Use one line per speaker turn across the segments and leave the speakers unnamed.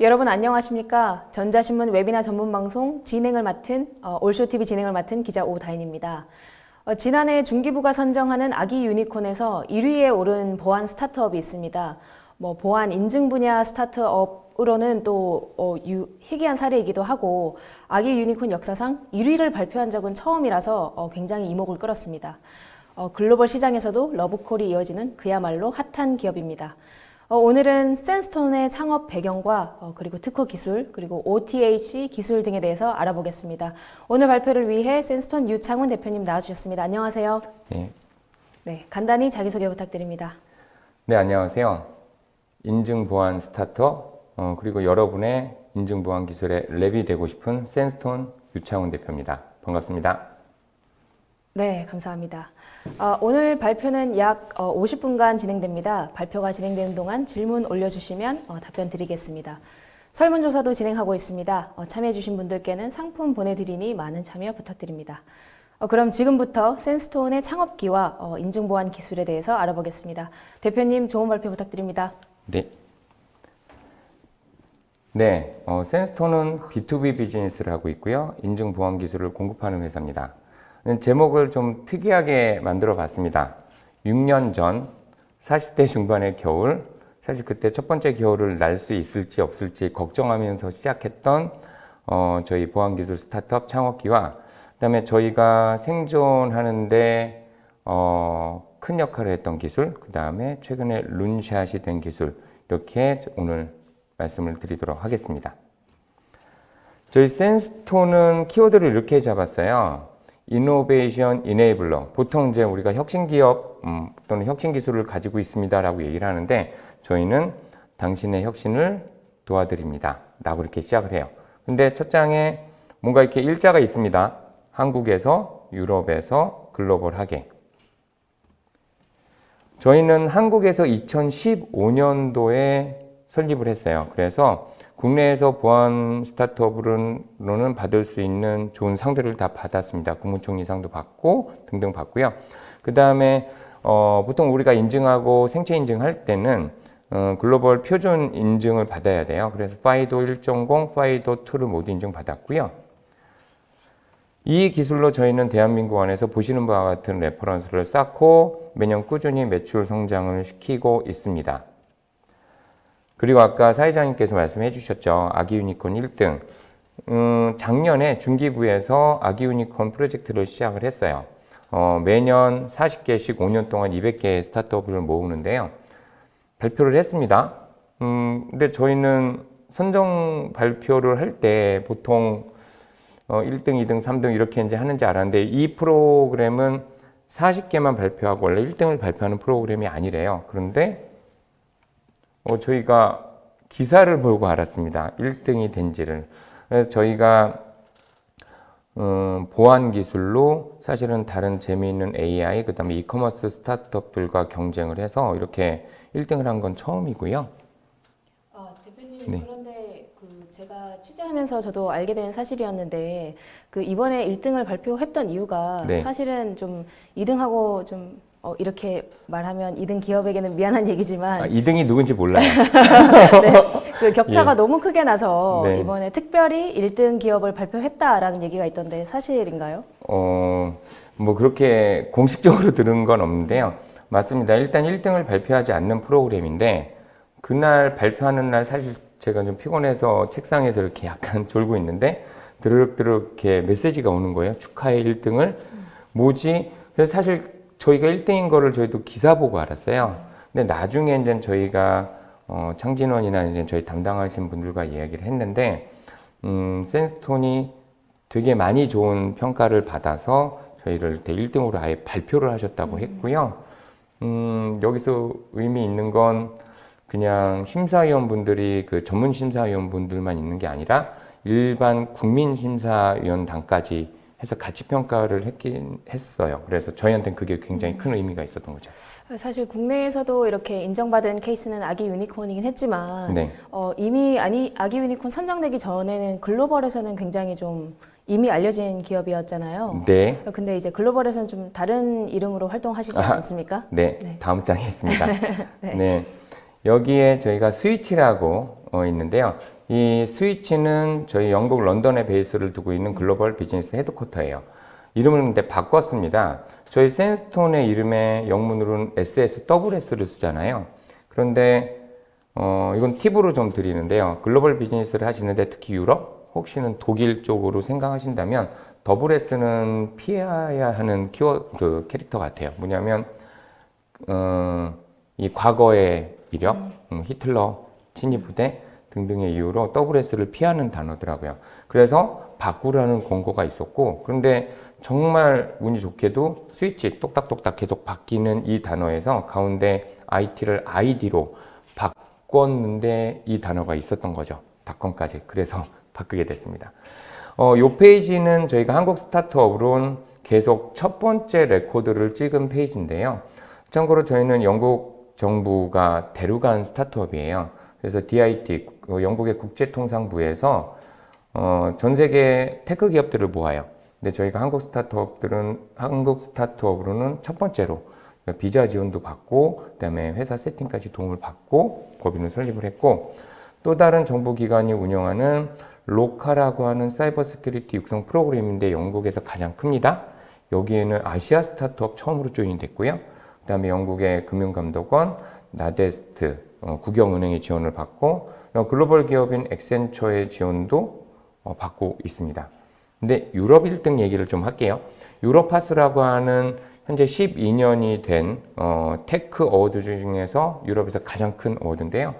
여러분 안녕하십니까? 전자신문 웨비나 전문 방송 진행을 맡은 올쇼TV 진행을 맡은 기자 오다인입니다. 지난해 중기부가 선정하는 아기 유니콘에서 1위에 오른 보안 스타트업이 있습니다. 보안 인증 분야 스타트업으로는 또 희귀한 사례이기도 하고 아기 유니콘 역사상 1위를 발표한 적은 처음이라서 굉장히 이목을 끌었습니다. 글로벌 시장에서도 러브콜이 이어지는 그야말로 핫한 기업입니다. 오늘은 센스톤의 창업 배경과 그리고 특허 기술, 그리고 OTAC 기술 등에 대해서 알아보겠습니다. 오늘 발표를 위해 센스톤 유창훈 대표님 나와주셨습니다. 안녕하세요. 네, 간단히 자기소개 부탁드립니다.
네, 안녕하세요. 인증보안 스타트업, 그리고 여러분의 인증보안 기술의 랩이 되고 싶은 센스톤 유창훈 대표입니다. 반갑습니다.
네, 감사합니다. 오늘 발표는 약 50분간 진행됩니다. 발표가 진행되는 동안 질문 올려주시면 답변 드리겠습니다. 설문조사도 진행하고 있습니다. 참여해주신 분들께는 상품 보내드리니 많은 참여 부탁드립니다. 그럼 지금부터 센스톤의 창업기와 인증보안 기술에 대해서 알아보겠습니다. 대표님 좋은 발표 부탁드립니다.
네, 센스톤은 B2B 비즈니스를 하고 있고요. 인증보안 기술을 공급하는 회사입니다. 제목을 좀 특이하게 만들어 봤습니다. 6년 전 40대 중반의 겨울, 사실 그때 첫 번째 겨울을 날 수 있을지 없을지 걱정하면서 시작했던 저희 보안기술 스타트업 창업기와 그다음에 저희가 생존하는데 큰 역할을 했던 기술, 그다음에 최근에 룬샷이 된 기술, 이렇게 오늘 말씀을 드리도록 하겠습니다. 저희 센스톤은 키워드를 이렇게 잡았어요. 이노베이션 이네이블러. 보통 이제 우리가 혁신기업 또는 혁신기술을 가지고 있습니다라고 얘기를 하는데 저희는 당신의 혁신을 도와드립니다. 라고 이렇게 시작을 해요. 근데 첫 장에 뭔가 이렇게 일자가 있습니다. 한국에서, 유럽에서 글로벌하게. 저희는 한국에서 2015년도에 설립을 했어요. 그래서 국내에서 보안 스타트업으로는 받을 수 있는 좋은 상들을 다 받았습니다. 국무총리 상도 받고 등등 받고요. 그 다음에 보통 우리가 인증하고 생체 인증할 때는 글로벌 표준 인증을 받아야 돼요. 그래서 파이도 1.0, 파이도 2를 모두 인증받았고요. 이 기술로 저희는 대한민국 안에서 보시는 바와 같은 레퍼런스를 쌓고 매년 꾸준히 매출 성장을 시키고 있습니다. 그리고 아까 사회자님께서 말씀해 주셨죠. 아기 유니콘 1등. 작년에 중기부에서 아기 유니콘 프로젝트를 시작을 했어요. 매년 40개씩 5년 동안 200개의 스타트업을 모으는데요. 발표를 했습니다. 근데 저희는 선정 발표를 할 때 보통 1등, 2등, 3등 이렇게 이제 하는지 알았는데 이 프로그램은 40개만 발표하고 원래 1등을 발표하는 프로그램이 아니래요. 그런데 저희가 기사를 보고 알았습니다. 1등이 된지를. 그래서 저희가 보안 기술로 사실은 다른 재미있는 AI, 그 다음에 이커머스 스타트업들과 경쟁을 해서 이렇게 1등을 한 건 처음이고요.
대표님,
네.
그런데 제가 취재하면서 저도 알게 된 사실이었는데 이번에 1등을 발표했던 이유가
네.
사실은 좀 2등하고 좀 이렇게 말하면 2등 기업에게는 미안한 얘기지만
2등이 누군지 몰라요.
네, 그 격차가 너무 크게 나서
네.
이번에 특별히 1등 기업을 발표했다라는 얘기가 있던데 사실인가요?
뭐 그렇게 공식적으로 들은 건 없는데요. 맞습니다. 일단 1등을 발표하지 않는 프로그램인데 그날 발표하는 날 사실 제가 좀 피곤해서 책상에서 이렇게 약간 졸고 있는데 드르륵드르륵 이렇게 메시지가 오는 거예요. 축하해 1등을. 뭐지? 그래서 사실 저희가 1등인 거를 저희도 기사 보고 알았어요. 근데 나중에 이제 저희가 창진원이나 이제 저희 담당하신 분들과 이야기를 했는데 센스톤이 되게 많이 좋은 평가를 받아서 저희를 1등으로 아예 발표를 하셨다고 했고요. 여기서 의미 있는 건 그냥 심사위원분들이 그 전문 심사위원분들만 있는 게 아니라 일반 국민 심사위원단까지 해서 같이 평가를 했긴 했어요. 그래서 저희한테는 그게 굉장히 큰 의미가 있었던 거죠.
사실 국내에서도 이렇게 인정받은 케이스는 아기 유니콘이긴 했지만
네.
이미 아기 유니콘 선정되기 전에는 글로벌에서는 굉장히 좀 이미 알려진 기업이었잖아요.
네.
근데 이제 글로벌에서는 좀 다른 이름으로 활동하시지 않습니까?
네.
네.
다음 장에 있습니다.
네.
네. 여기에 저희가 스위치라고 있는데요. 이 스위치는 저희 영국 런던에 베이스를 두고 있는 글로벌 비즈니스 헤드쿼터예요. 이름을 근데 바꿨습니다. 저희 샌스톤의 이름의 영문으로는 SSWS를 쓰잖아요. 그런데 이건 팁으로 좀 드리는데요. 글로벌 비즈니스를 하시는데 특히 유럽, 혹시는 독일 쪽으로 생각하신다면 WS는 피해야 하는 그 캐릭터 같아요. 뭐냐면 이 과거의 이력, 히틀러 친위 부대 등등의 이유로 WS를 피하는 단어더라고요. 그래서 바꾸라는 권고가 있었고, 그런데 정말 운이 좋게도 스위치 똑딱똑딱 계속 바뀌는 이 단어에서 가운데 IT를 ID로 바꿨는데 이 단어가 있었던 거죠. 닷컴까지. 그래서 바꾸게 됐습니다. 이 페이지는 저희가 한국 스타트업으로는 계속 첫 번째 레코드를 찍은 페이지인데요. 참고로 저희는 영국 정부가 데려간 스타트업이에요. 그래서 DIT, 영국의 국제통상부에서 전 세계 테크 기업들을 모아요. 근데 저희가 한국 스타트업으로는 첫 번째로 비자 지원도 받고, 그다음에 회사 세팅까지 도움을 받고 법인을 설립을 했고, 또 다른 정부 기관이 운영하는 로카라고 하는 사이버 시큐리티 육성 프로그램인데 영국에서 가장 큽니다. 여기에는 아시아 스타트업 처음으로 조인이 됐고요. 그다음에 영국의 금융감독원, 나데스트, 국영은행의 지원을 받고, 글로벌 기업인 엑센처의 지원도 받고 있습니다. 근데 유럽 1등 얘기를 좀 할게요. 유로파스라고 하는 현재 12년이 된 테크 어워드 중에서 유럽에서 가장 큰 어워드인데요.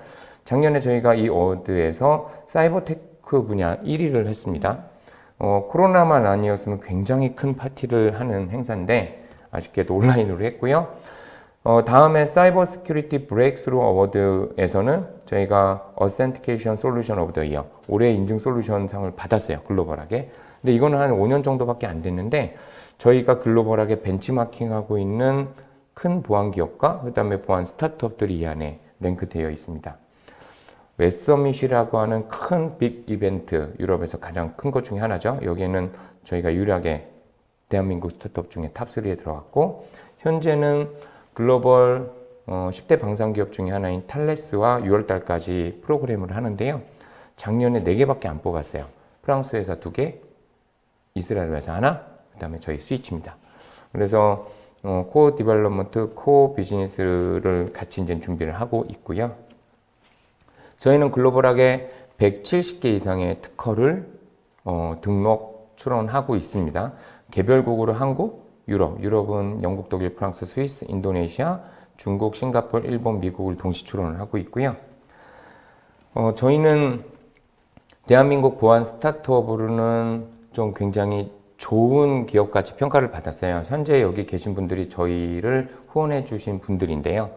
작년에 저희가 이 어워드에서 사이버 테크 분야 1위를 했습니다. 코로나만 아니었으면 굉장히 큰 파티를 하는 행사인데 아쉽게도 온라인으로 했고요. 다음에 사이버 시큐리티 브레이크스루 어워드에서는 저희가 어센티케이션 솔루션 오브 더 이어 올해 인증 솔루션 상을 받았어요. 글로벌하게. 근데 이거는 한 5년 정도밖에 안 됐는데 저희가 글로벌하게 벤치마킹하고 있는 큰 보안 기업과 그다음에 보안 스타트업들이 이 안에 랭크되어 있습니다. 웹서밋이라고 하는 큰 빅 이벤트, 유럽에서 가장 큰 것 중에 하나죠. 여기에는 저희가 유일하게 대한민국 스타트업 중에 탑3에 들어갔고, 현재는 글로벌 10대 방산기업 중에 하나인 탈레스와 6월달까지 프로그램을 하는데요. 작년에 4개밖에 안 뽑았어요. 프랑스 회사 2개, 이스라엘 회사 하나, 그 다음에 저희 스위치입니다. 그래서 코어 디벨롭먼트, 코어 비즈니스를 같이 이제 준비를 하고 있고요. 저희는 글로벌하게 170개 이상의 특허를 등록, 출원하고 있습니다. 개별국으로 한국, 유럽은 영국, 독일, 프랑스, 스위스, 인도네시아, 중국, 싱가포르, 일본, 미국을 동시 출원을 하고 있고요. 저희는 대한민국 보안 스타트업으로는 좀 굉장히 좋은 기업같이 평가를 받았어요. 현재 여기 계신 분들이 저희를 후원해 주신 분들인데요.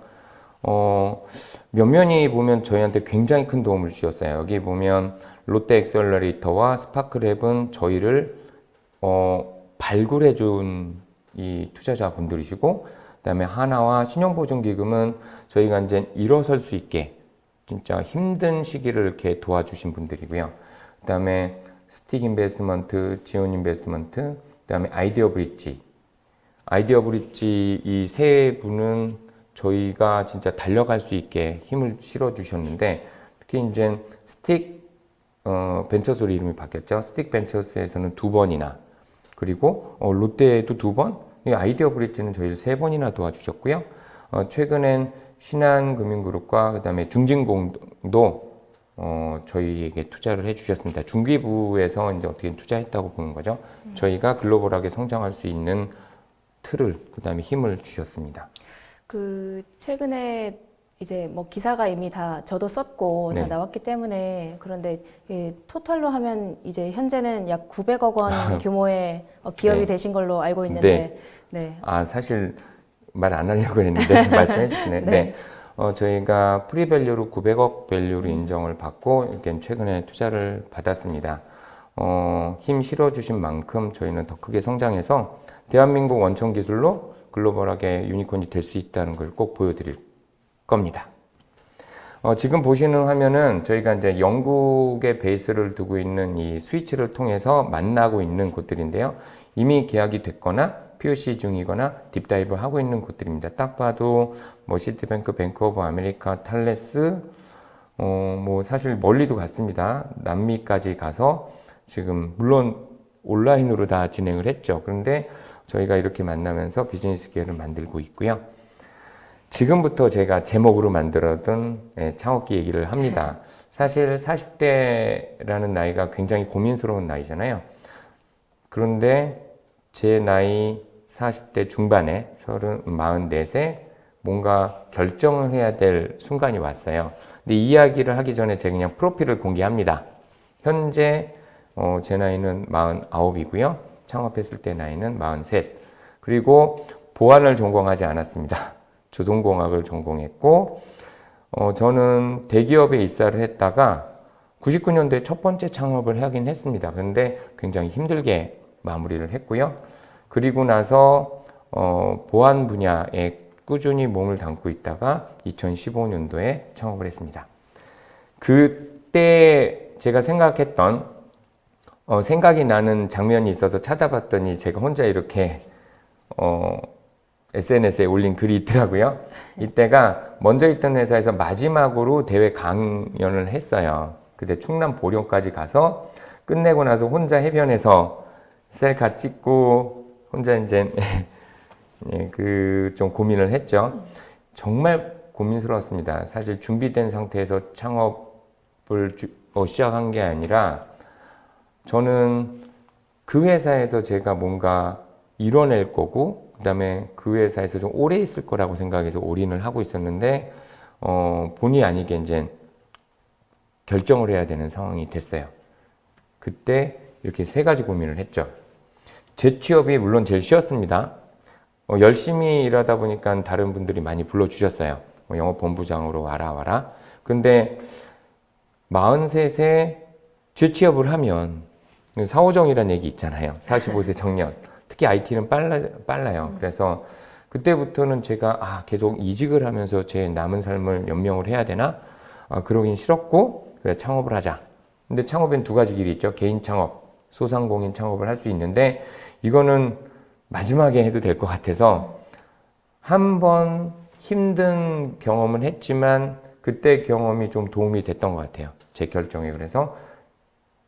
면면이 보면 저희한테 굉장히 큰 도움을 주셨어요. 여기 보면 롯데 엑셀러레이터와 스파크랩은 저희를 발굴해 준 이 투자자분들이시고, 그다음에 하나와 신용보증기금은 저희가 이제 일어설 수 있게 진짜 힘든 시기를 이렇게 도와주신 분들이고요. 그다음에 스틱 인베스트먼트, 지온 인베스트먼트, 그다음에 아이디어 브릿지 이 세 분은 저희가 진짜 달려갈 수 있게 힘을 실어 주셨는데, 특히 이제 스틱 벤처스 이름이 바뀌었죠. 스틱 벤처스에서는 2번이나, 그리고 롯데에도 2번, 아이디어 브릿지는 저희를 3번이나 도와주셨고요. 최근엔 신한금융그룹과 그다음에 중진공도 저희에게 투자를 해주셨습니다. 중기부에서 이제 어떻게 투자했다고 보는 거죠. 저희가 글로벌하게 성장할 수 있는 틀을, 그다음에 힘을 주셨습니다.
최근에 이제 뭐 기사가 이미 다 저도 썼고
네.
다 나왔기 때문에, 그런데 토탈로 하면 이제 현재는 약 900억 원 규모의 기업이
네.
되신 걸로 알고 있는데, 네.
사실 말 안 하려고 했는데 말씀해 주시네.
네.
네. 저희가 프리밸류로 900억 밸류로 인정을 받고 이렇게 최근에 투자를 받았습니다. 힘 실어주신 만큼 저희는 더 크게 성장해서 대한민국 원천 기술로 글로벌하게 유니콘이 될 수 있다는 걸 꼭 보여드릴 겁니다. 지금 보시는 화면은 저희가 이제 영국의 베이스를 두고 있는 이 스위치를 통해서 만나고 있는 곳들인데요. 이미 계약이 됐거나 POC 중이거나 딥다이브 하고 있는 곳들입니다. 딱 봐도 뭐 시티뱅크, 뱅크 오브 아메리카, 탈레스, 뭐 사실 멀리도 갔습니다. 남미까지 가서 지금 물론 온라인으로 다 진행을 했죠. 그런데 저희가 이렇게 만나면서 비즈니스 기회를 만들고 있고요. 지금부터 제가 제목으로 만들었던 창업기 얘기를 합니다. 사실 40대라는 나이가 굉장히 고민스러운 나이잖아요. 그런데 제 나이 40대 중반에 44세 뭔가 결정을 해야 될 순간이 왔어요. 근데 이 이야기를 하기 전에 제가 그냥 프로필을 공개합니다. 현재 제 나이는 49이고요. 창업했을 때 나이는 43. 그리고 보안을 전공하지 않았습니다. 조종공학을 전공했고 저는 대기업에 입사를 했다가 99년도에 첫 번째 창업을 하긴 했습니다. 그런데 굉장히 힘들게 마무리를 했고요. 그리고 나서 보안 분야에 꾸준히 몸을 담고 있다가 2015년도에 창업을 했습니다. 그때 제가 생각했던 생각이 나는 장면이 있어서 찾아봤더니 제가 혼자 이렇게 SNS에 올린 글이 있더라고요. 이때가 먼저 있던 회사에서 마지막으로 대회 강연을 했어요. 그때 충남 보령까지 가서 끝내고 나서 혼자 해변에서 셀카 찍고 혼자 이제 좀 고민을 했죠. 정말 고민스러웠습니다. 사실 준비된 상태에서 창업을 시작한 게 아니라 저는 그 회사에서 제가 뭔가 이뤄낼 거고 그다음에 그 회사에서 좀 오래 있을 거라고 생각해서 올인을 하고 있었는데 본의 아니게 이제 결정을 해야 되는 상황이 됐어요. 그때 이렇게 세 가지 고민을 했죠. 재취업이 물론 제일 쉬웠습니다. 열심히 일하다 보니까 다른 분들이 많이 불러주셨어요. 영업본부장으로 와라. 근데 43세 재취업을 하면 사오정이라는 얘기 있잖아요. 45세 정년. 특히 IT는 빨라요. 그래서 그때부터는 제가 계속 이직을 하면서 제 남은 삶을 연명을 해야 되나? 그러긴 싫었고 그래 창업을 하자. 근데 창업엔 두 가지 길이 있죠. 개인 창업, 소상공인 창업을 할 수 있는데 이거는 마지막에 해도 될 것 같아서 한 번 힘든 경험은 했지만 그때 경험이 좀 도움이 됐던 것 같아요. 제 결정에. 그래서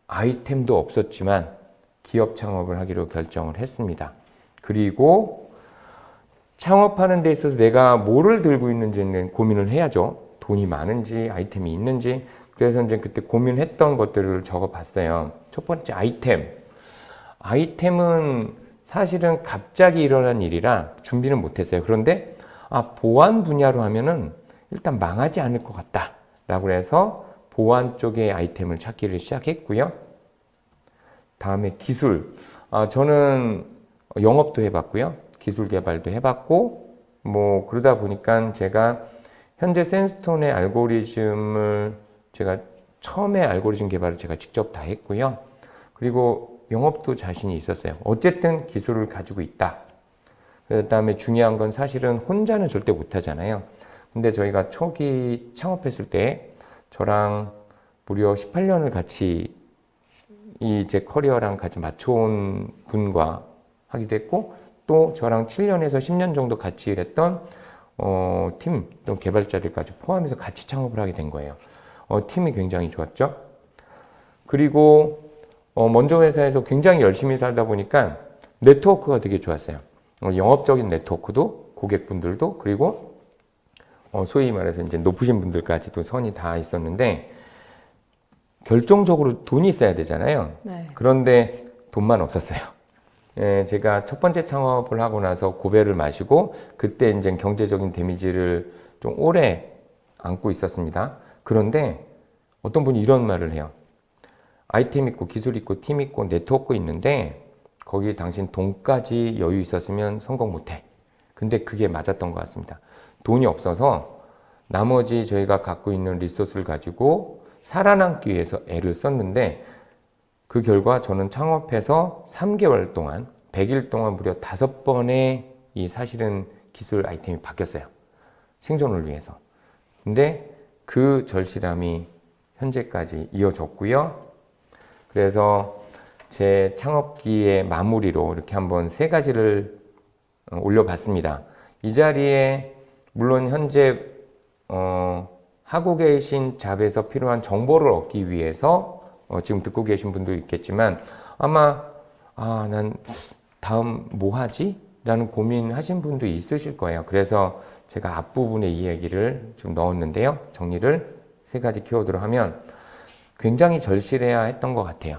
아이템도 없었지만 기업 창업을 하기로 결정을 했습니다. 그리고 창업하는 데 있어서 내가 뭐를 들고 있는지는 고민을 해야죠. 돈이 많은지 아이템이 있는지. 그래서 이제 그때 고민했던 것들을 적어봤어요. 첫 번째 아이템. 아이템은 사실은 갑자기 일어난 일이라 준비는 못했어요. 그런데 보안 분야로 하면은 일단 망하지 않을 것 같다 라고 해서 보안 쪽의 아이템을 찾기를 시작했고요. 다음에 기술. 저는 영업도 해봤고요. 기술 개발도 해봤고 뭐 그러다 보니까 제가 현재 센스톤의 알고리즘을 제가 처음에 알고리즘 개발을 제가 직접 다 했고요. 그리고 영업도 자신이 있었어요. 어쨌든 기술을 가지고 있다. 그 다음에 중요한 건 사실은 혼자는 절대 못하잖아요. 근데 저희가 초기 창업했을 때 저랑 무려 18년을 같이 제 커리어랑 같이 맞춰온 분과 하기도 했고 또 저랑 7년에서 10년 정도 같이 일했던 팀, 또 개발자들까지 포함해서 같이 창업을 하게 된 거예요. 팀이 굉장히 좋았죠. 그리고 먼저 회사에서 굉장히 열심히 살다 보니까 네트워크가 되게 좋았어요. 영업적인 네트워크도 고객분들도 그리고 소위 말해서 이제 높으신 분들까지도 선이 다 있었는데 결정적으로 돈이 있어야 되잖아요.
네.
그런데 돈만 없었어요. 제가 첫 번째 창업을 하고 나서 고배를 마시고 그때 이제 경제적인 데미지를 좀 오래 안고 있었습니다. 그런데 어떤 분이 이런 말을 해요. 아이템 있고 기술 있고 팀 있고 네트워크 있는데 거기 당신 돈까지 여유 있었으면 성공 못해. 근데 그게 맞았던 것 같습니다. 돈이 없어서 나머지 저희가 갖고 있는 리소스를 가지고 살아남기 위해서 애를 썼는데 그 결과 저는 창업해서 3개월 동안 100일 동안 무려 5번의 이 사실은 기술 아이템이 바뀌었어요. 생존을 위해서. 근데 그 절실함이 현재까지 이어졌고요. 그래서 제 창업기의 마무리로 이렇게 한번 세 가지를 올려봤습니다. 이 자리에 물론 현재 하고 계신 잡에서 필요한 정보를 얻기 위해서 지금 듣고 계신 분도 있겠지만 아마 난 다음 뭐 하지? 라는 고민하신 분도 있으실 거예요. 그래서 제가 앞부분에 이 얘기를 좀 넣었는데요. 정리를 3가지 키워드로 하면 굉장히 절실해야 했던 것 같아요.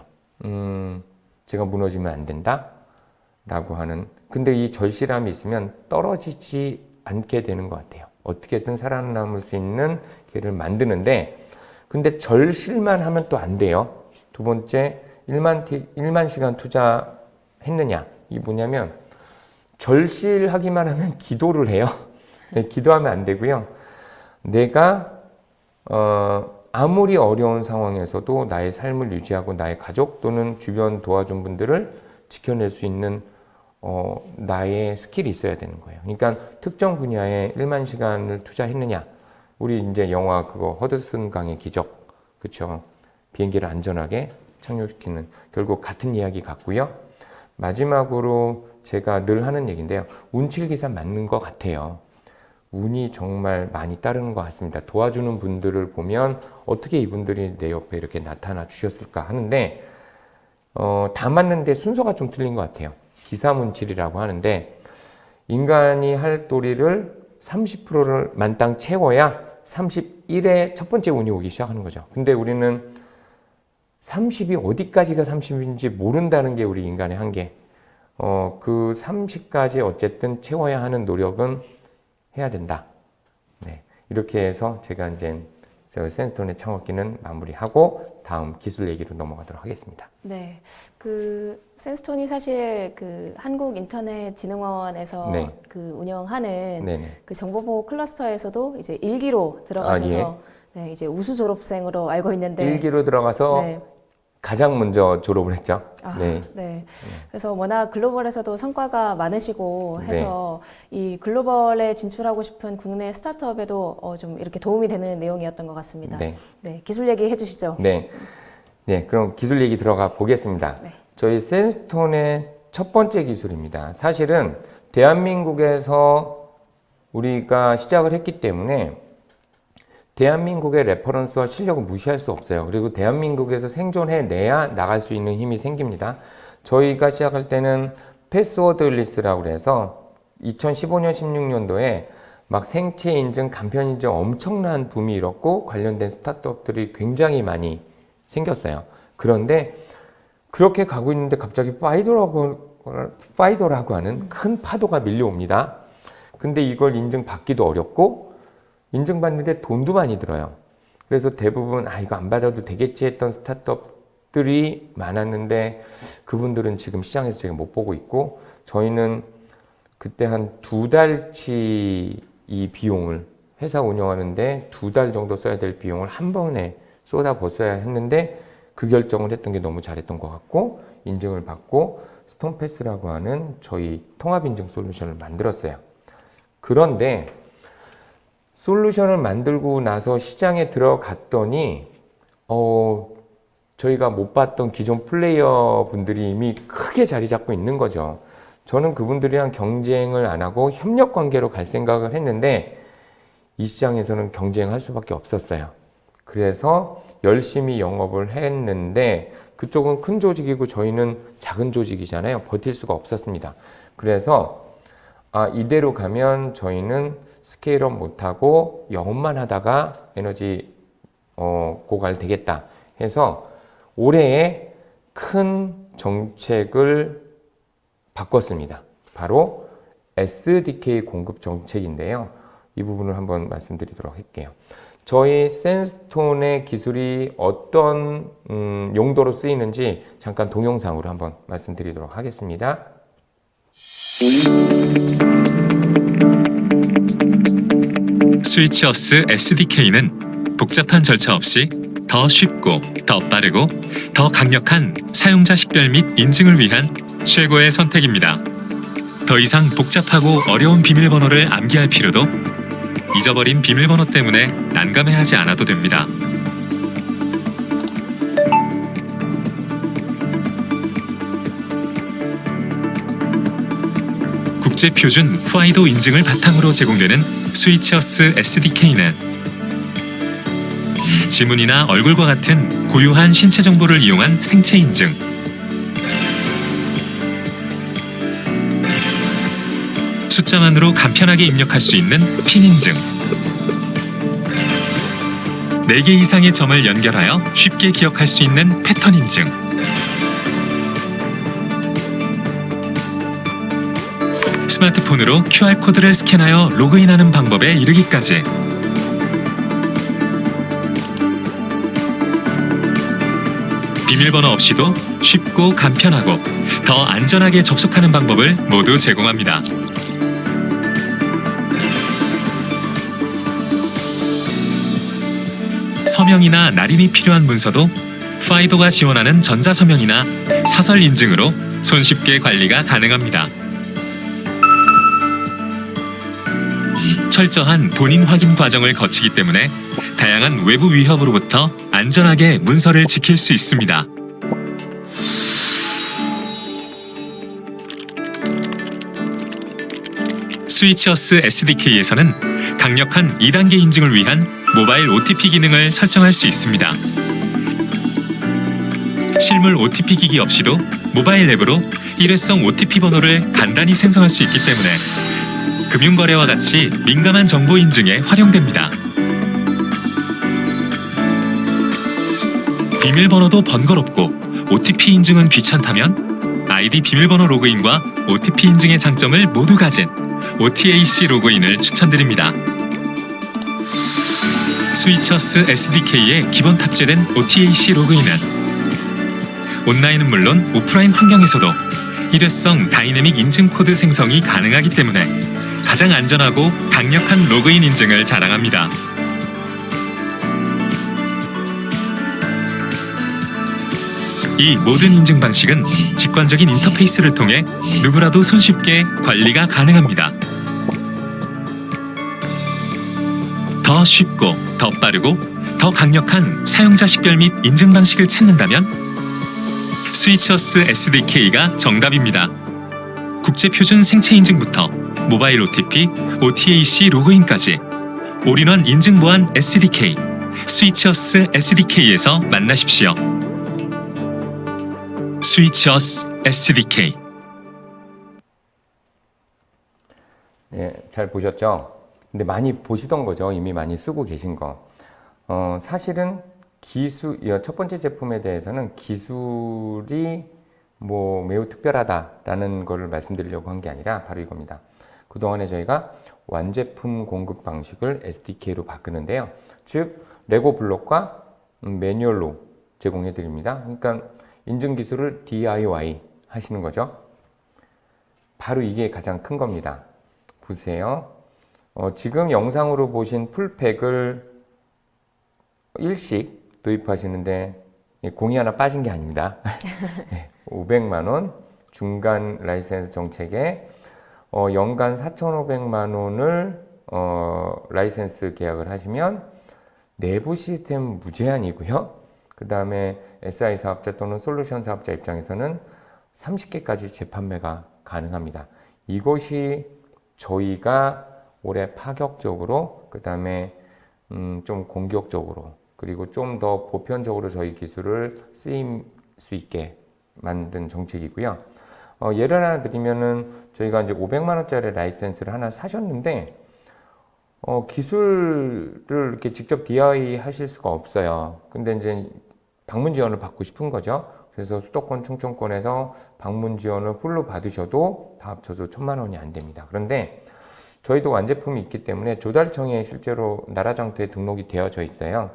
제가 무너지면 안 된다? 라고 하는, 근데 이 절실함이 있으면 떨어지지 않게 되는 것 같아요. 어떻게든 살아남을 수 있는 기회를 만드는데, 근데 절실만 하면 또 안 돼요. 2번째, 1만 시간 투자했느냐? 이게 뭐냐면, 절실하기만 하면 기도를 해요. 기도하면 안 되고요. 내가, 아무리 어려운 상황에서도 나의 삶을 유지하고 나의 가족 또는 주변 도와준 분들을 지켜낼 수 있는 나의 스킬이 있어야 되는 거예요. 그러니까 특정 분야에 1만 시간을 투자했느냐. 우리 이제 영화 그거 허드슨 강의 기적, 그쵸? 비행기를 안전하게 착륙시키는 결국 같은 이야기 같고요. 마지막으로 제가 늘 하는 얘기인데요. 운칠기사 맞는 것 같아요. 운이 정말 많이 따르는 것 같습니다. 도와주는 분들을 보면 어떻게 이분들이 내 옆에 이렇게 나타나 주셨을까 하는데 다 맞는데 순서가 좀 틀린 것 같아요. 기사문칠이라고 하는데 인간이 할 도리를 30%를 만땅 채워야 31에 첫 번째 운이 오기 시작하는 거죠. 근데 우리는 30이 어디까지가 30인지 모른다는 게 우리 인간의 한계. 그 30까지 어쨌든 채워야 하는 노력은 해야 된다. 네, 이렇게 해서 제가 이제 센스톤의 창업기는 마무리하고 다음 기술 얘기로 넘어가도록 하겠습니다.
네, 그 센스톤이 사실 그 한국인터넷진흥원에서
네.
그 운영하는
네네.
그 정보보호 클러스터에서도 이제 1기로 들어가셔서 네, 이제 우수 졸업생으로 알고 있는데
1기로 들어가서
네.
가장 먼저 졸업을 했죠.
네. 네. 그래서 워낙 글로벌에서도 성과가 많으시고 해서 이 글로벌에 진출하고 싶은 국내 스타트업에도 좀 이렇게 도움이 되는 내용이었던 것 같습니다.
네.
네, 기술 얘기 해주시죠.
네. 네, 그럼 기술 얘기 들어가 보겠습니다.
네.
저희 센스톤의 첫 번째 기술입니다. 사실은 대한민국에서 우리가 시작을 했기 때문에 대한민국의 레퍼런스와 실력을 무시할 수 없어요. 그리고 대한민국에서 생존해내야 나갈 수 있는 힘이 생깁니다. 저희가 시작할 때는 패스워드리스라고 그래서 2015년, 16년도에 막 생체 인증, 간편 인증 엄청난 붐이 일었고 관련된 스타트업들이 굉장히 많이 생겼어요. 그런데 그렇게 가고 있는데 갑자기 파이더라고 하는 큰 파도가 밀려옵니다. 근데 이걸 인증받기도 어렵고 인증받는데 돈도 많이 들어요. 그래서 대부분 이거 안 받아도 되겠지 했던 스타트업들이 많았는데 그분들은 지금 시장에서 제가 못 보고 있고 저희는 그때 한 2달치 이 비용을 회사 운영하는데 2달 정도 써야 될 비용을 한 번에 쏟아붓어야 했는데 그 결정을 했던 게 너무 잘했던 것 같고 인증을 받고 스톤패스라고 하는 저희 통합인증 솔루션을 만들었어요. 그런데 솔루션을 만들고 나서 시장에 들어갔더니 저희가 못 봤던 기존 플레이어 분들이 이미 크게 자리 잡고 있는 거죠. 저는 그분들이랑 경쟁을 안 하고 협력 관계로 갈 생각을 했는데 이 시장에서는 경쟁할 수밖에 없었어요. 그래서 열심히 영업을 했는데 그쪽은 큰 조직이고 저희는 작은 조직이잖아요. 버틸 수가 없었습니다. 그래서 이대로 가면 저희는 스케일업 못하고 영업만 하다가 에너지 고갈 되겠다 해서 올해에 큰 정책을 바꿨습니다. 바로 SDK 공급 정책인데요. 이 부분을 한번 말씀드리도록 할게요. 저희 센스톤의 기술이 어떤 용도로 쓰이는지 잠깐 동영상으로 한번 말씀드리도록 하겠습니다.
스위치어스 SDK는 복잡한 절차 없이 더 쉽고 더 빠르고 더 강력한 사용자 식별 및 인증을 위한 최고의 선택입니다. 더 이상 복잡하고 어려운 비밀번호를 암기할 필요도 잊어버린 비밀번호 때문에 난감해하지 않아도 됩니다. 국제표준 FIDO 인증을 바탕으로 제공되는 스위치어스 SDK는 지문이나 얼굴과 같은 고유한 신체 정보를 이용한 생체 인증, 숫자만으로 간편하게 입력할 수 있는 핀 인증, 4개 이상의 점을 연결하여 쉽게 기억할 수 있는 패턴 인증, 스마트폰으로 QR코드를 스캔하여 로그인하는 방법에 이르기까지 비밀번호 없이도 쉽고 간편하고 더 안전하게 접속하는 방법을 모두 제공합니다. 서명이나 날인이 필요한 문서도 파이도가 지원하는 전자서명이나 사설 인증으로 손쉽게 관리가 가능합니다. 철저한 본인 확인 과정을 거치기 때문에 다양한 외부 위협으로부터 안전하게 문서를 지킬 수 있습니다. 스위치어스 SDK에서는 강력한 2단계 인증을 위한 모바일 OTP 기능을 설정할 수 있습니다. 실물 OTP 기기 없이도 모바일 앱으로 일회성 OTP 번호를 간단히 생성할 수 있기 때문에 금융거래와 같이 민감한 정보 인증에 활용됩니다. 비밀번호도 번거롭고 OTP 인증은 귀찮다면 아이디 비밀번호 로그인과 OTP 인증의 장점을 모두 가진 OTAC 로그인을 추천드립니다. 스위치어스 SDK에 기본 탑재된 OTAC 로그인은 온라인은 물론 오프라인 환경에서도 일회성 다이내믹 인증 코드 생성이 가능하기 때문에 가장 안전하고 강력한 로그인 인증을 자랑합니다. 이 모든 인증 방식은 직관적인 인터페이스를 통해 누구라도 손쉽게 관리가 가능합니다. 더 쉽고 더 빠르고 더 강력한 사용자 식별 및 인증 방식을 찾는다면 스위치어스 SDK가 정답입니다. 국제표준 생체 인증부터 모바일 OTP, OTAC 로그인까지 올인원 인증 보안 SDK, 스위치어스 SDK에서 만나십시오. 스위치어스 SDK.
네, 잘 보셨죠? 근데 많이 보시던 거죠. 이미 많이 쓰고 계신 거. 사실은 첫 번째 제품에 대해서는 기술이 뭐 매우 특별하다라는 걸 말씀드리려고 한 게 아니라 바로 이겁니다. 그동안에 저희가 완제품 공급 방식을 SDK로 바꾸는데요. 즉, 레고 블록과 매뉴얼로 제공해 드립니다. 그러니까 인증 기술을 DIY 하시는 거죠. 바로 이게 가장 큰 겁니다. 보세요. 지금 영상으로 보신 풀팩을 일씩 도입하시는데 공이 하나 빠진 게 아닙니다. 500만 원 중간 라이센스 정책에 연간 4,500만 원을 라이센스 계약을 하시면 내부 시스템 무제한이고요. 그 다음에 SI 사업자 또는 솔루션 사업자 입장에서는 30개까지 재판매가 가능합니다. 이것이 저희가 올해 파격적으로, 그 다음에 좀 공격적으로, 그리고 좀 더 보편적으로 저희 기술을 쓰임 수 있게 만든 정책이고요. 예를 하나 드리면은 저희가 이제 500만 원짜리 라이센스를 하나 사셨는데 기술을 이렇게 직접 DIY 하실 수가 없어요. 근데 이제 방문 지원을 받고 싶은 거죠. 그래서 수도권 충청권에서 방문 지원을 풀로 받으셔도 다 합쳐서 1,000만 원이 안 됩니다. 그런데 저희도 완제품이 있기 때문에 조달청에 실제로 나라장터에 등록이 되어져 있어요.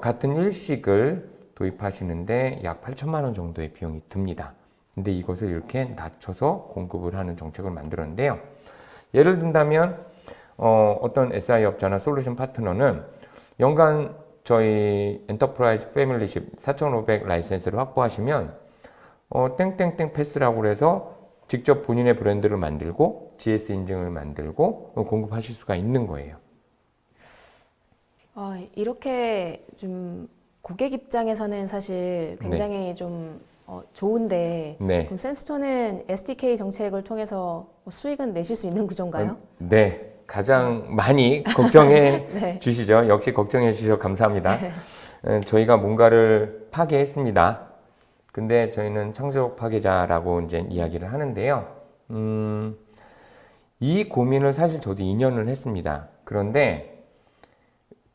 같은 일식을 도입하시는데 약 8,000만 원 정도의 비용이 듭니다. 근데 이것을 이렇게 낮춰서 공급을 하는 정책을 만들었는데요. 예를 든다면 어떤 SI 업자나 솔루션 파트너는 연간 저희 엔터프라이즈 패밀리십 4,500 라이센스를 확보하시면 땡땡땡 패스라고 해서 직접 본인의 브랜드를 만들고 GS 인증을 만들고 공급하실 수가 있는 거예요.
이렇게 좀 고객 입장에서는 사실 굉장히 좀 좋은데
네.
그럼 센스토는 SDK 정책을 통해서 수익은 내실 수 있는 구조인가요?
네, 가장 많이 걱정해
네.
주시죠. 역시 걱정해 주셔서 감사합니다.
네.
저희가 뭔가를 파괴했습니다. 근데 저희는 창조적 파괴자라고 이제 이야기를 하는데요. 이 고민을 사실 저도 2년을 했습니다. 그런데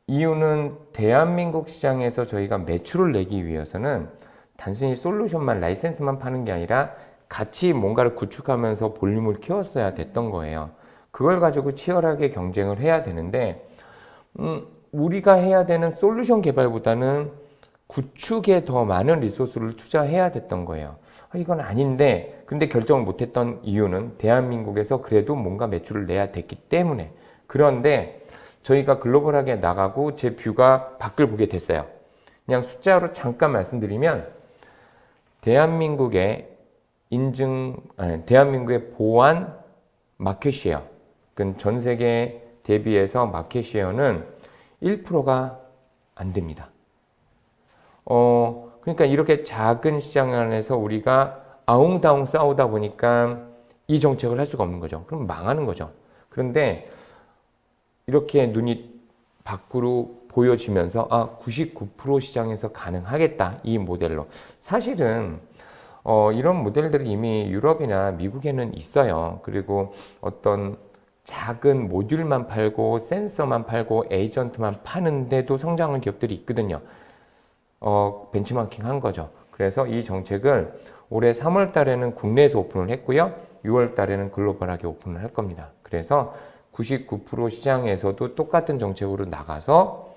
이유는 대한민국 시장에서 저희가 매출을 내기 위해서는 단순히 솔루션만, 라이센스만 파는 게 아니라 같이 뭔가를 구축하면서 볼륨을 키웠어야 됐던 거예요. 그걸 가지고 치열하게 경쟁을 해야 되는데, 우리가 해야 되는 솔루션 개발보다는 구축에 더 많은 리소스를 투자해야 됐던 거예요. 이건 아닌데, 근데 결정을 못했던 이유는 대한민국에서 그래도 뭔가 매출을 내야 됐기 때문에. 그런데 저희가 글로벌하게 나가고 제 뷰가 밖을 보게 됐어요. 그냥 숫자로 잠깐 말씀드리면, 대한민국의 대한민국의 보안 마켓쉐어, 그건 전 세계 대비해서 마켓쉐어는 1%가 안 됩니다. 그러니까 이렇게 작은 시장 안에서 우리가 아웅다웅 싸우다 보니까 이 정책을 할 수가 없는 거죠. 그럼 망하는 거죠. 그런데 이렇게 눈이 밖으로 보여지면서 99% 시장에서 가능하겠다, 이 모델로. 사실은 이런 모델들이 이미 유럽이나 미국에는 있어요. 그리고 어떤 작은 모듈만 팔고 센서만 팔고 에이전트만 파는데도 성장한 기업들이 있거든요. 벤치마킹 한 거죠. 그래서 이 정책을 올해 3월 달에는 국내에서 오픈을 했고요. 6월 달에는 글로벌하게 오픈을 할 겁니다. 그래서 99% 시장에서도 똑같은 정책으로 나가서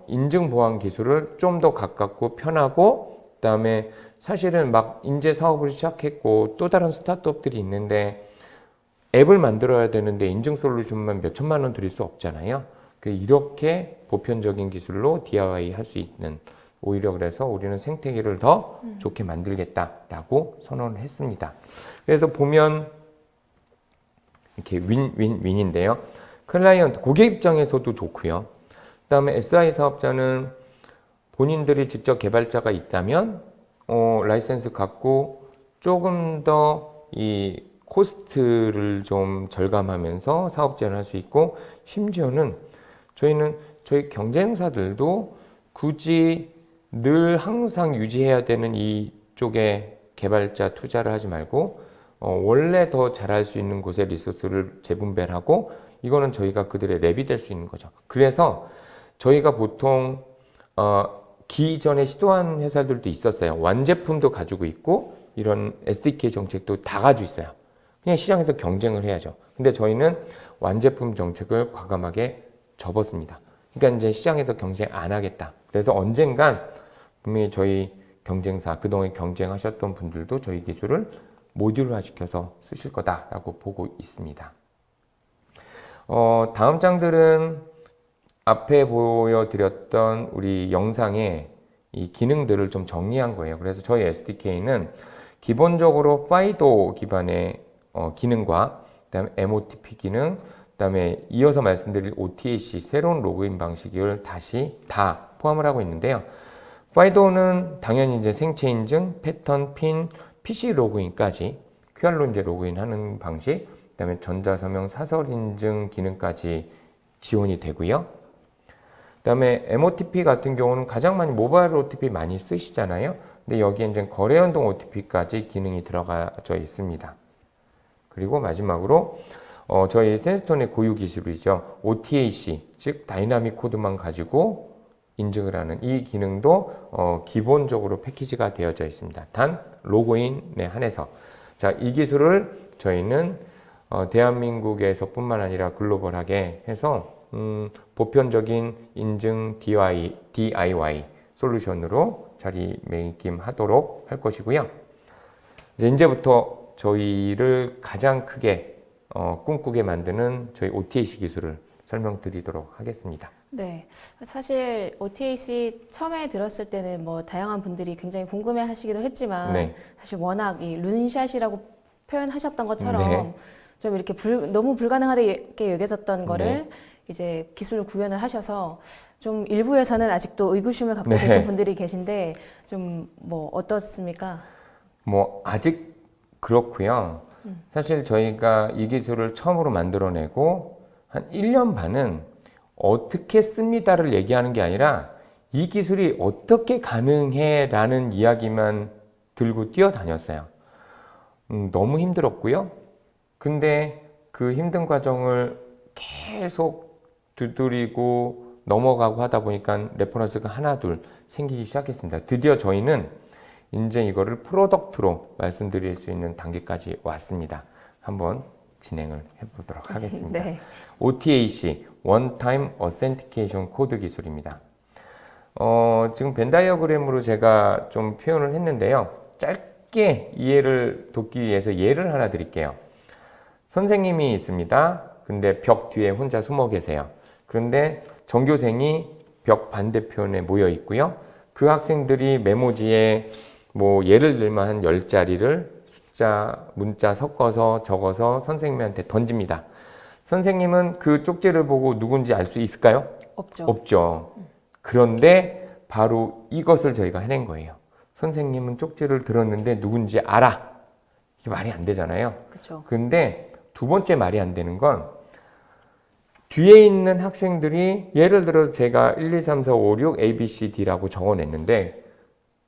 인증 보안 기술을 좀 더 가깝고 편하고, 그다음에 사실은 막 인제 사업을 시작했고 또 다른 스타트업들이 있는데 앱을 만들어야 되는데 인증 솔루션만 몇 천만 원 들일 수 없잖아요. 이렇게 보편적인 기술로 DIY 할 수 있는, 오히려 그래서 우리는 생태계를 더 좋게 만들겠다라고 선언을 했습니다. 그래서 보면 이렇게 윈윈윈인데요. 클라이언트, 고객 입장에서도 좋고요. 그 다음에 SI 사업자는 본인들이 직접 개발자가 있다면 라이센스 갖고 조금 더 이 코스트를 좀 절감하면서 사업 제한을 할 수 있고, 심지어는 저희 경쟁사들도 굳이 늘 항상 유지해야 되는 이쪽에 개발자 투자를 하지 말고 원래 더 잘할 수 있는 곳에 리소스를 재분배를 하고, 이거는 저희가 그들의 랩이 될 수 있는 거죠. 그래서 저희가 보통 기존에 시도한 회사들도 있었어요. 완제품도 가지고 있고 이런 SDK 정책도 다 가지고 있어요. 그냥 시장에서 경쟁을 해야죠. 근데 저희는 완제품 정책을 과감하게 접었습니다. 그러니까 이제 시장에서 경쟁 안 하겠다. 그래서 언젠간 분명히 저희 경쟁사, 그동안 경쟁하셨던 분들도 저희 기술을 모듈화 시켜서 쓰실 거다라고 보고 있습니다. 다음 장들은 앞에 보여드렸던 우리 영상의 이 기능들을 좀 정리한 거예요. 그래서 저희 SDK는 기본적으로 FIDO 기반의 기능과 그다음에 MOTP 기능, 그다음에 이어서 말씀드릴 OTAC 새로운 로그인 방식을 다시 다 포함을 하고 있는데요. FIDO는 당연히 이제 생체 인증, 패턴, 핀, PC 로그인까지 QR로 이제 로그인하는 방식, 그다음에 전자서명 사설 인증 기능까지 지원이 되고요. 그다음에 MOTP 같은 경우는 가장 많이 모바일 OTP 많이 쓰시잖아요. 근데 여기에 이제 거래 연동 OTP까지 기능이 들어가져 있습니다. 그리고 마지막으로 저희 센스톤의 고유 기술이죠. OTAC, 즉 다이나믹 코드만 가지고 인증을 하는 이 기능도 기본적으로 패키지가 되어져 있습니다. 단 로그인에 한해서. 자, 이 기술을 저희는 대한민국에서뿐만 아니라 글로벌하게 해서 보편적인 인증 DIY 솔루션으로 자리매김하도록 할 것이고요. 이제부터 저희를 가장 크게 꿈꾸게 만드는 저희 OTAC 기술을 설명드리도록 하겠습니다.
네, 사실 OTAC 처음에 들었을 때는 뭐 다양한 분들이 굉장히 궁금해하시기도 했지만
네.
사실 워낙 이 룬샷이라고 표현하셨던 것처럼
네.
좀 이렇게 너무 불가능하게 여겨졌던 거를
네.
이제 기술로 구현을 하셔서 좀 일부에서는 아직도 의구심을 갖고
네.
계신 분들이 계신데 좀 뭐 어떻습니까?
뭐 아직 그렇고요. 사실 저희가 이 기술을 처음으로 만들어내고 한 1년 반은 어떻게 씁니다를 얘기하는 게 아니라 이 기술이 어떻게 가능해? 라는 이야기만 들고 뛰어다녔어요. 너무 힘들었고요. 근데 그 힘든 과정을 계속 두드리고 넘어가고 하다 보니까 레퍼런스가 하나 둘 생기기 시작했습니다. 드디어 저희는 이제 이거를 프로덕트로 말씀드릴 수 있는 단계까지 왔습니다. 한번 진행을 해보도록 하겠습니다.
네.
OTAC, One Time Authentication 코드 기술입니다. 지금 벤 다이어그램으로 제가 좀 표현을 했는데요. 짧게 이해를 돕기 위해서 예를 하나 드릴게요. 선생님이 있습니다. 근데 벽 뒤에 혼자 숨어 계세요. 그런데 전교생이 벽 반대편에 모여 있고요. 그 학생들이 메모지에 뭐 예를 들면 한 10자리를 숫자, 문자 섞어서 적어서 선생님한테 던집니다. 선생님은 그 쪽지를 보고 누군지 알 수 있을까요?
없죠.
없죠. 그런데 바로 이것을 저희가 해낸 거예요. 선생님은 쪽지를 들었는데 누군지 알아. 이게 말이 안 되잖아요.
그렇죠.
근데 두 번째 말이 안 되는 건 뒤에 있는 학생들이 예를 들어서 제가 1, 2, 3, 4, 5, 6, A, B, C, D라고 적어냈는데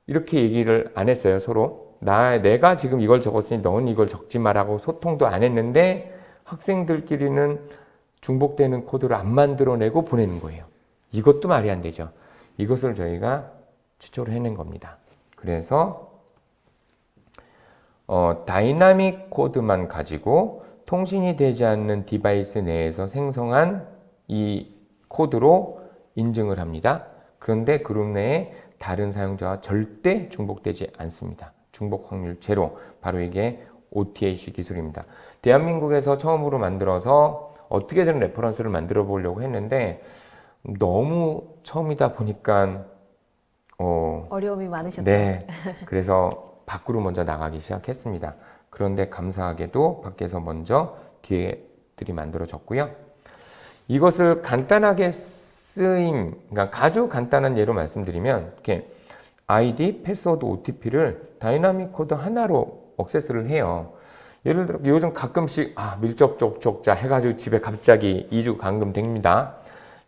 이렇게 얘기를 안 했어요, 서로. 내가 지금 이걸 적었으니 넌 이걸 적지 마라고 소통도 안 했는데 학생들끼리는 중복되는 코드를 안 만들어내고 보내는 거예요. 이것도 말이 안 되죠. 이것을 저희가 최초로 해낸 겁니다. 그래서 다이나믹 코드만 가지고 통신이 되지 않는 디바이스 내에서 생성한 이 코드로 인증을 합니다. 그런데 그룹 내에 다른 사용자와 절대 중복되지 않습니다. 중복 확률 제로. 바로 이게 OTAC 기술입니다. 대한민국에서 처음으로 만들어서 어떻게든 레퍼런스를 만들어 보려고 했는데 너무 처음이다 보니까
어려움이 많으셨죠?
네. 그래서 밖으로 먼저 나가기 시작했습니다. 그런데 감사하게도 밖에서 먼저 기회들이 만들어졌고요. 이것을 간단하게 그러니까 아주 간단한 예로 말씀드리면 이렇게 아이디, 패스워드, OTP를 다이나믹 코드 하나로 액세스를 해요. 예를 들어 요즘 가끔씩 밀접 접촉자 해가지고 집에 갑자기 2주 감금 됩니다.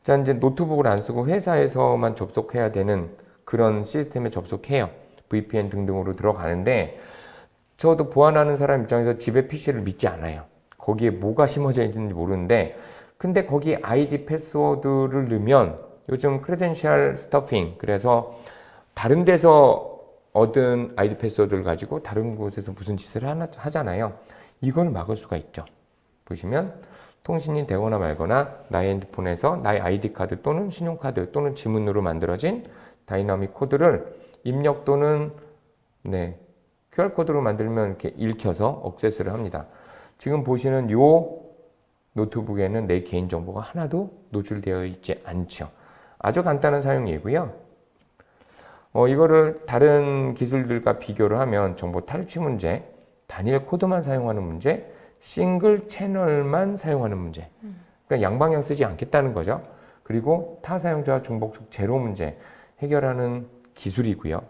자, 이제 노트북을 안 쓰고 회사에서만 접속해야 되는 그런 시스템에 접속해요. VPN 등등으로 들어가는데 저도 보안하는 사람 입장에서 집에 PC를 믿지 않아요. 거기에 뭐가 심어져 있는지 모르는데 근데 거기 아이디 패스워드를 넣으면 요즘 크레덴셜 스토핑 그래서 다른 데서 얻은 아이디 패스워드를 가지고 다른 곳에서 무슨 짓을 하잖아요. 이걸 막을 수가 있죠. 보시면 통신이 되거나 말거나 나의 핸드폰에서 나의 아이디 카드 또는 신용카드 또는 지문으로 만들어진 다이나믹 코드를 입력 또는 QR코드로 만들면 이렇게 읽혀서 액세스를 합니다. 지금 보시는 요 노트북에는 내 개인정보가 하나도 노출되어 있지 않죠. 아주 간단한 사용이고요. 이거를 다른 기술들과 비교를 하면 정보 탈취 문제, 단일 코드만 사용하는 문제, 싱글 채널만 사용하는 문제. 그러니까 양방향 쓰지 않겠다는 거죠. 그리고 타 사용자와 중복적 제로 문제 해결하는 기술이고요.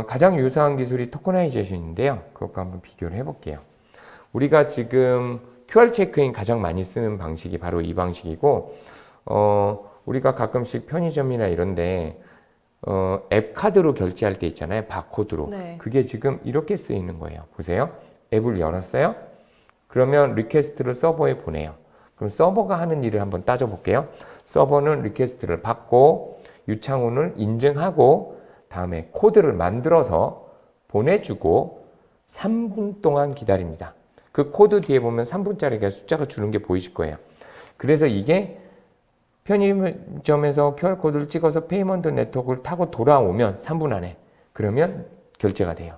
가장 유사한 기술이 토커나이제이션인데요. 그것과 한번 비교를 해볼게요. 우리가 지금 QR 체크인 가장 많이 쓰는 방식이 바로 이 방식이고, 우리가 가끔씩 편의점이나 이런데 앱 카드로 결제할 때 있잖아요. 바코드로.
네.
그게 지금 이렇게 쓰이는 거예요. 보세요. 앱을 열었어요. 그러면 리퀘스트를 서버에 보내요. 그럼 서버가 하는 일을 한번 따져볼게요. 서버는 리퀘스트를 받고 유창훈을 인증하고 다음에 코드를 만들어서 보내주고 3분 동안 기다립니다. 그 코드 뒤에 보면 3분짜리 숫자가 주는 게 보이실 거예요. 그래서 이게 편의점에서 QR코드를 찍어서 페이먼트 네트워크를 타고 돌아오면 3분 안에 그러면 결제가 돼요.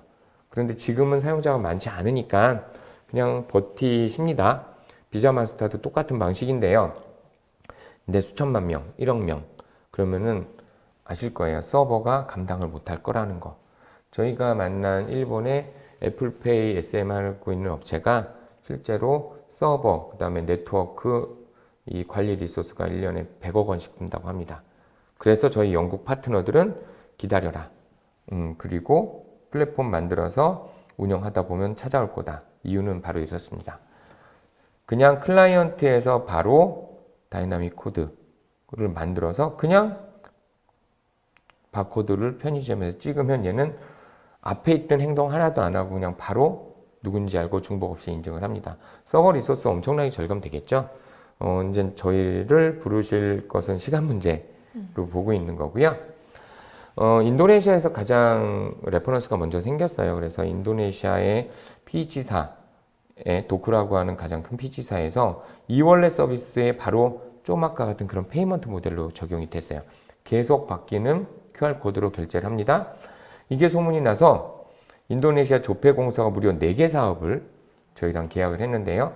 그런데 지금은 사용자가 많지 않으니까 그냥 버티십니다. 비자 마스터도 똑같은 방식인데요. 근데 수천만 명, 1억 명 그러면은 아실 거예요. 서버가 감당을 못할 거라는 거. 저희가 만난 일본의 애플페이 SM을 하고 있는 업체가 실제로 서버, 그 다음에 네트워크 이 관리 리소스가 1년에 100억 원씩 든다고 합니다. 그래서 저희 영국 파트너들은 기다려라. 그리고 플랫폼 만들어서 운영하다 보면 찾아올 거다. 이유는 바로 이렇습니다. 그냥 클라이언트에서 바로 다이나믹 코드를 만들어서 그냥 바코드를 편의점에서 찍으면 얘는 앞에 있던 행동 하나도 안 하고 그냥 바로 누군지 알고 중복 없이 인증을 합니다. 서버 리소스 엄청나게 절감되겠죠. 이제 저희를 부르실 것은 시간 문제로 보고 있는 거고요. 인도네시아에서 가장 레퍼런스가 먼저 생겼어요. 그래서 인도네시아의 피지사의 도크라고 하는 가장 큰 피지사에서 이월렛 서비스에 바로 좀 아까 같은 그런 페이먼트 모델로 적용이 됐어요. 계속 바뀌는 QR코드로 결제를 합니다. 이게 소문이 나서 인도네시아 조폐공사가 무려 4개 사업을 저희랑 계약을 했는데요.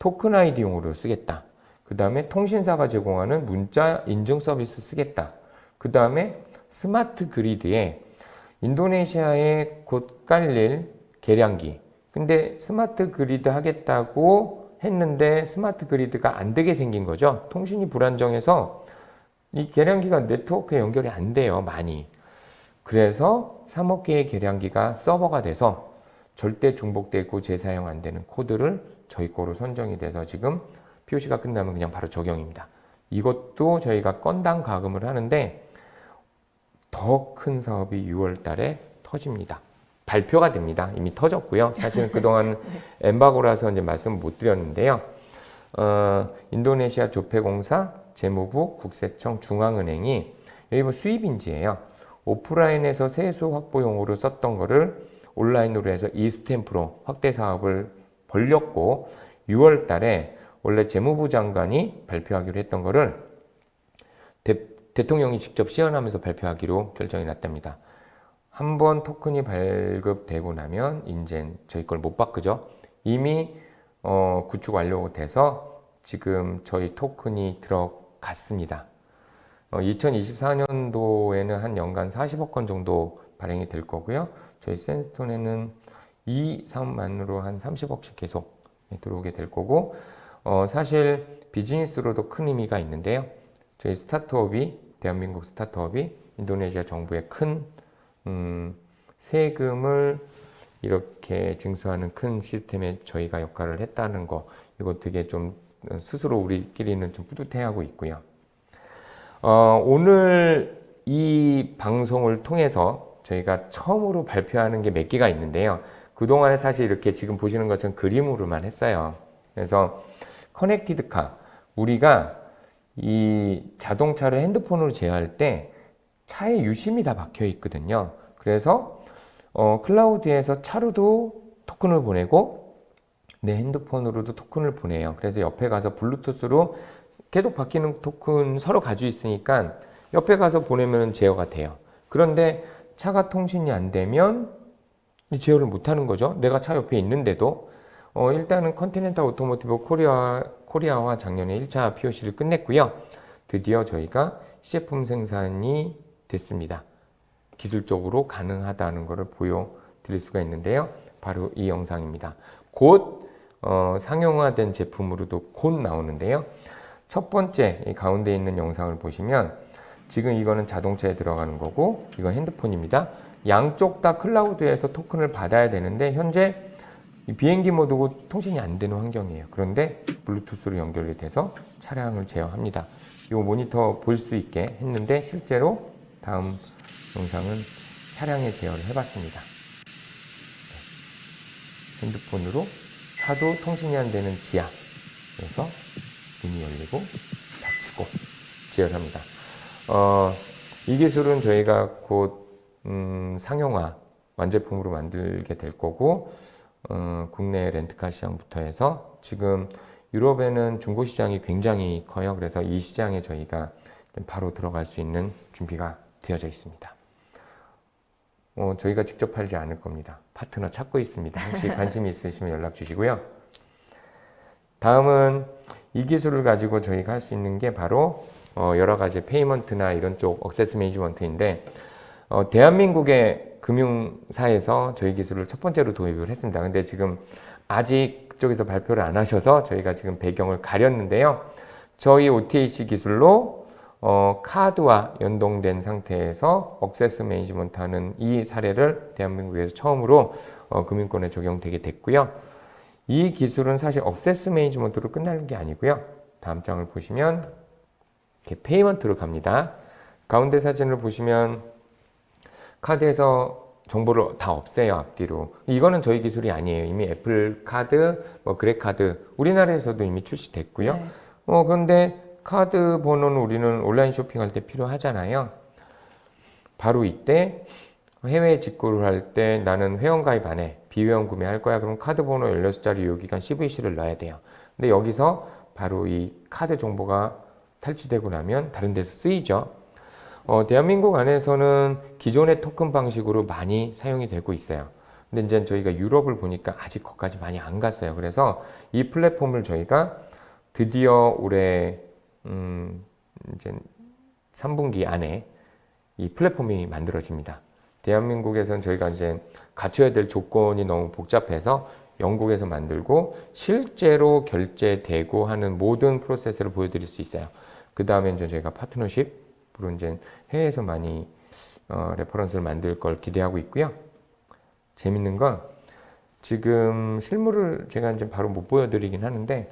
토큰 아이디용으로 쓰겠다. 그 다음에 통신사가 제공하는 문자 인증 서비스 쓰겠다. 그 다음에 스마트 그리드에 인도네시아에 곧 깔릴 계량기. 근데 스마트 그리드 하겠다고 했는데 스마트 그리드가 안 되게 생긴 거죠. 통신이 불안정해서 이 계량기가 네트워크에 연결이 안 돼요. 많이. 그래서 3억 개의 계량기가 서버가 돼서 절대 중복되고 재사용 안 되는 코드를 저희 거로 선정이 돼서 지금 POC가 끝나면 그냥 바로 적용입니다. 이것도 저희가 건당 가금을 하는데 더 큰 사업이 6월 달에 터집니다. 발표가 됩니다. 이미 터졌고요. 사실은 그동안 엠바고라서 이제 말씀 못 드렸는데요. 인도네시아 조폐공사, 재무부, 국세청, 중앙은행이 여기 뭐 수입인지예요. 오프라인에서 세수 확보용으로 썼던 거를 온라인으로 해서 이스탬프로 확대 사업을 벌렸고 6월 달에 원래 재무부 장관이 발표하기로 했던 거를 대통령이 직접 시연하면서 발표하기로 결정이 났답니다. 한번 토큰이 발급되고 나면 이제 저희 걸 못 바꾸죠. 이미 구축 완료돼서 지금 저희 토큰이 들어갔습니다. 2024년도에는 한 연간 40억 건 정도 발행이 될 거고요. 저희 센스톤에는 2, 3만으로 한 30억씩 계속 들어오게 될 거고 사실 비즈니스로도 큰 의미가 있는데요. 저희 스타트업이 대한민국 스타트업이 인도네시아 정부의 큰 세금을 이렇게 징수하는 큰 시스템에 저희가 역할을 했다는 거 이거 되게 좀 스스로 우리끼리는 좀 뿌듯해하고 있고요. 오늘 이 방송을 통해서 저희가 처음으로 발표하는 게 몇 개가 있는데요. 그동안에 사실 이렇게 지금 보시는 것처럼 그림으로만 했어요. 그래서 커넥티드 카, 우리가 이 자동차를 핸드폰으로 제어할 때 차에 유심이 다 박혀 있거든요. 그래서 클라우드에서 차로도 토큰을 보내고 내 핸드폰으로도 토큰을 보내요. 그래서 옆에 가서 블루투스로 계속 바뀌는 토큰 서로 가지고 있으니까 옆에 가서 보내면 제어가 돼요. 그런데 차가 통신이 안 되면 제어를 못 하는 거죠. 내가 차 옆에 있는데도 일단은 컨티넨탈 오토모티브 코리아와 작년에 1차 POC를 끝냈고요. 드디어 저희가 시제품 생산이 됐습니다. 기술적으로 가능하다는 것을 보여드릴 수가 있는데요. 바로 이 영상입니다. 곧 상용화된 제품으로도 곧 나오는데요. 첫 번째 이 가운데 있는 영상을 보시면 지금 이거는 자동차에 들어가는 거고 이건 핸드폰입니다. 양쪽 다 클라우드에서 토큰을 받아야 되는데 현재 이 비행기 모드고 통신이 안 되는 환경이에요. 그런데 블루투스로 연결이 돼서 차량을 제어합니다. 이 모니터 볼 수 있게 했는데 실제로 다음 영상은 차량의 제어를 해봤습니다. 핸드폰으로 차도 통신이 안 되는 지하, 그래서 문이 열리고 닫히고 제어를 합니다. 이 기술은 저희가 곧 상용화 완제품으로 만들게 될 거고 국내 렌트카 시장부터 해서 지금 유럽에는 중고 시장이 굉장히 커요. 그래서 이 시장에 저희가 바로 들어갈 수 있는 준비가 되어져 있습니다. 저희가 직접 팔지 않을 겁니다. 파트너 찾고 있습니다. 혹시 관심이 있으시면 연락 주시고요. 다음은 이 기술을 가지고 저희가 할 수 있는 게 바로 여러 가지 페이먼트나 이런 쪽 억세스 매니지먼트인데 대한민국의 금융사에서 저희 기술을 첫 번째로 도입을 했습니다. 근데 지금 아직 그쪽에서 발표를 안 하셔서 저희가 지금 배경을 가렸는데요. 저희 OTAC 기술로 카드와 연동된 상태에서 억세스 매니지먼트 하는 이 사례를 대한민국에서 처음으로 금융권에 적용되게 됐고요. 이 기술은 사실 억세스 매니지먼트로 끝나는 게 아니고요. 다음 장을 보시면 이렇게 페이먼트로 갑니다. 가운데 사진을 보시면 카드에서 정보를 다 없애요, 앞뒤로. 이거는 저희 기술이 아니에요. 이미 애플 카드, 뭐 그래 카드 우리나라에서도 이미 출시됐고요.
네.
그런데 카드 번호는 우리는 온라인 쇼핑할 때 필요하잖아요. 바로 이때 해외 직구를 할 때 나는 회원가입 안 해. 비회원 구매할 거야. 그럼 카드 번호 16자리 유효기간 CVC를 넣어야 돼요. 근데 여기서 바로 이 카드 정보가 탈취되고 나면 다른 데서 쓰이죠. 대한민국 안에서는 기존의 토큰 방식으로 많이 사용이 되고 있어요. 근데 이제 저희가 유럽을 보니까 아직 거기까지 많이 안 갔어요. 그래서 이 플랫폼을 저희가 드디어 올해 이제 3분기 안에 이 플랫폼이 만들어집니다. 대한민국에서는 저희가 이제 갖춰야 될 조건이 너무 복잡해서 영국에서 만들고 실제로 결제되고 하는 모든 프로세스를 보여드릴 수 있어요. 그 다음에 이제 저희가 파트너십으로 이제 해외에서 많이 레퍼런스를 만들 걸 기대하고 있고요. 재밌는 건 지금 실물을 제가 이제 바로 못 보여드리긴 하는데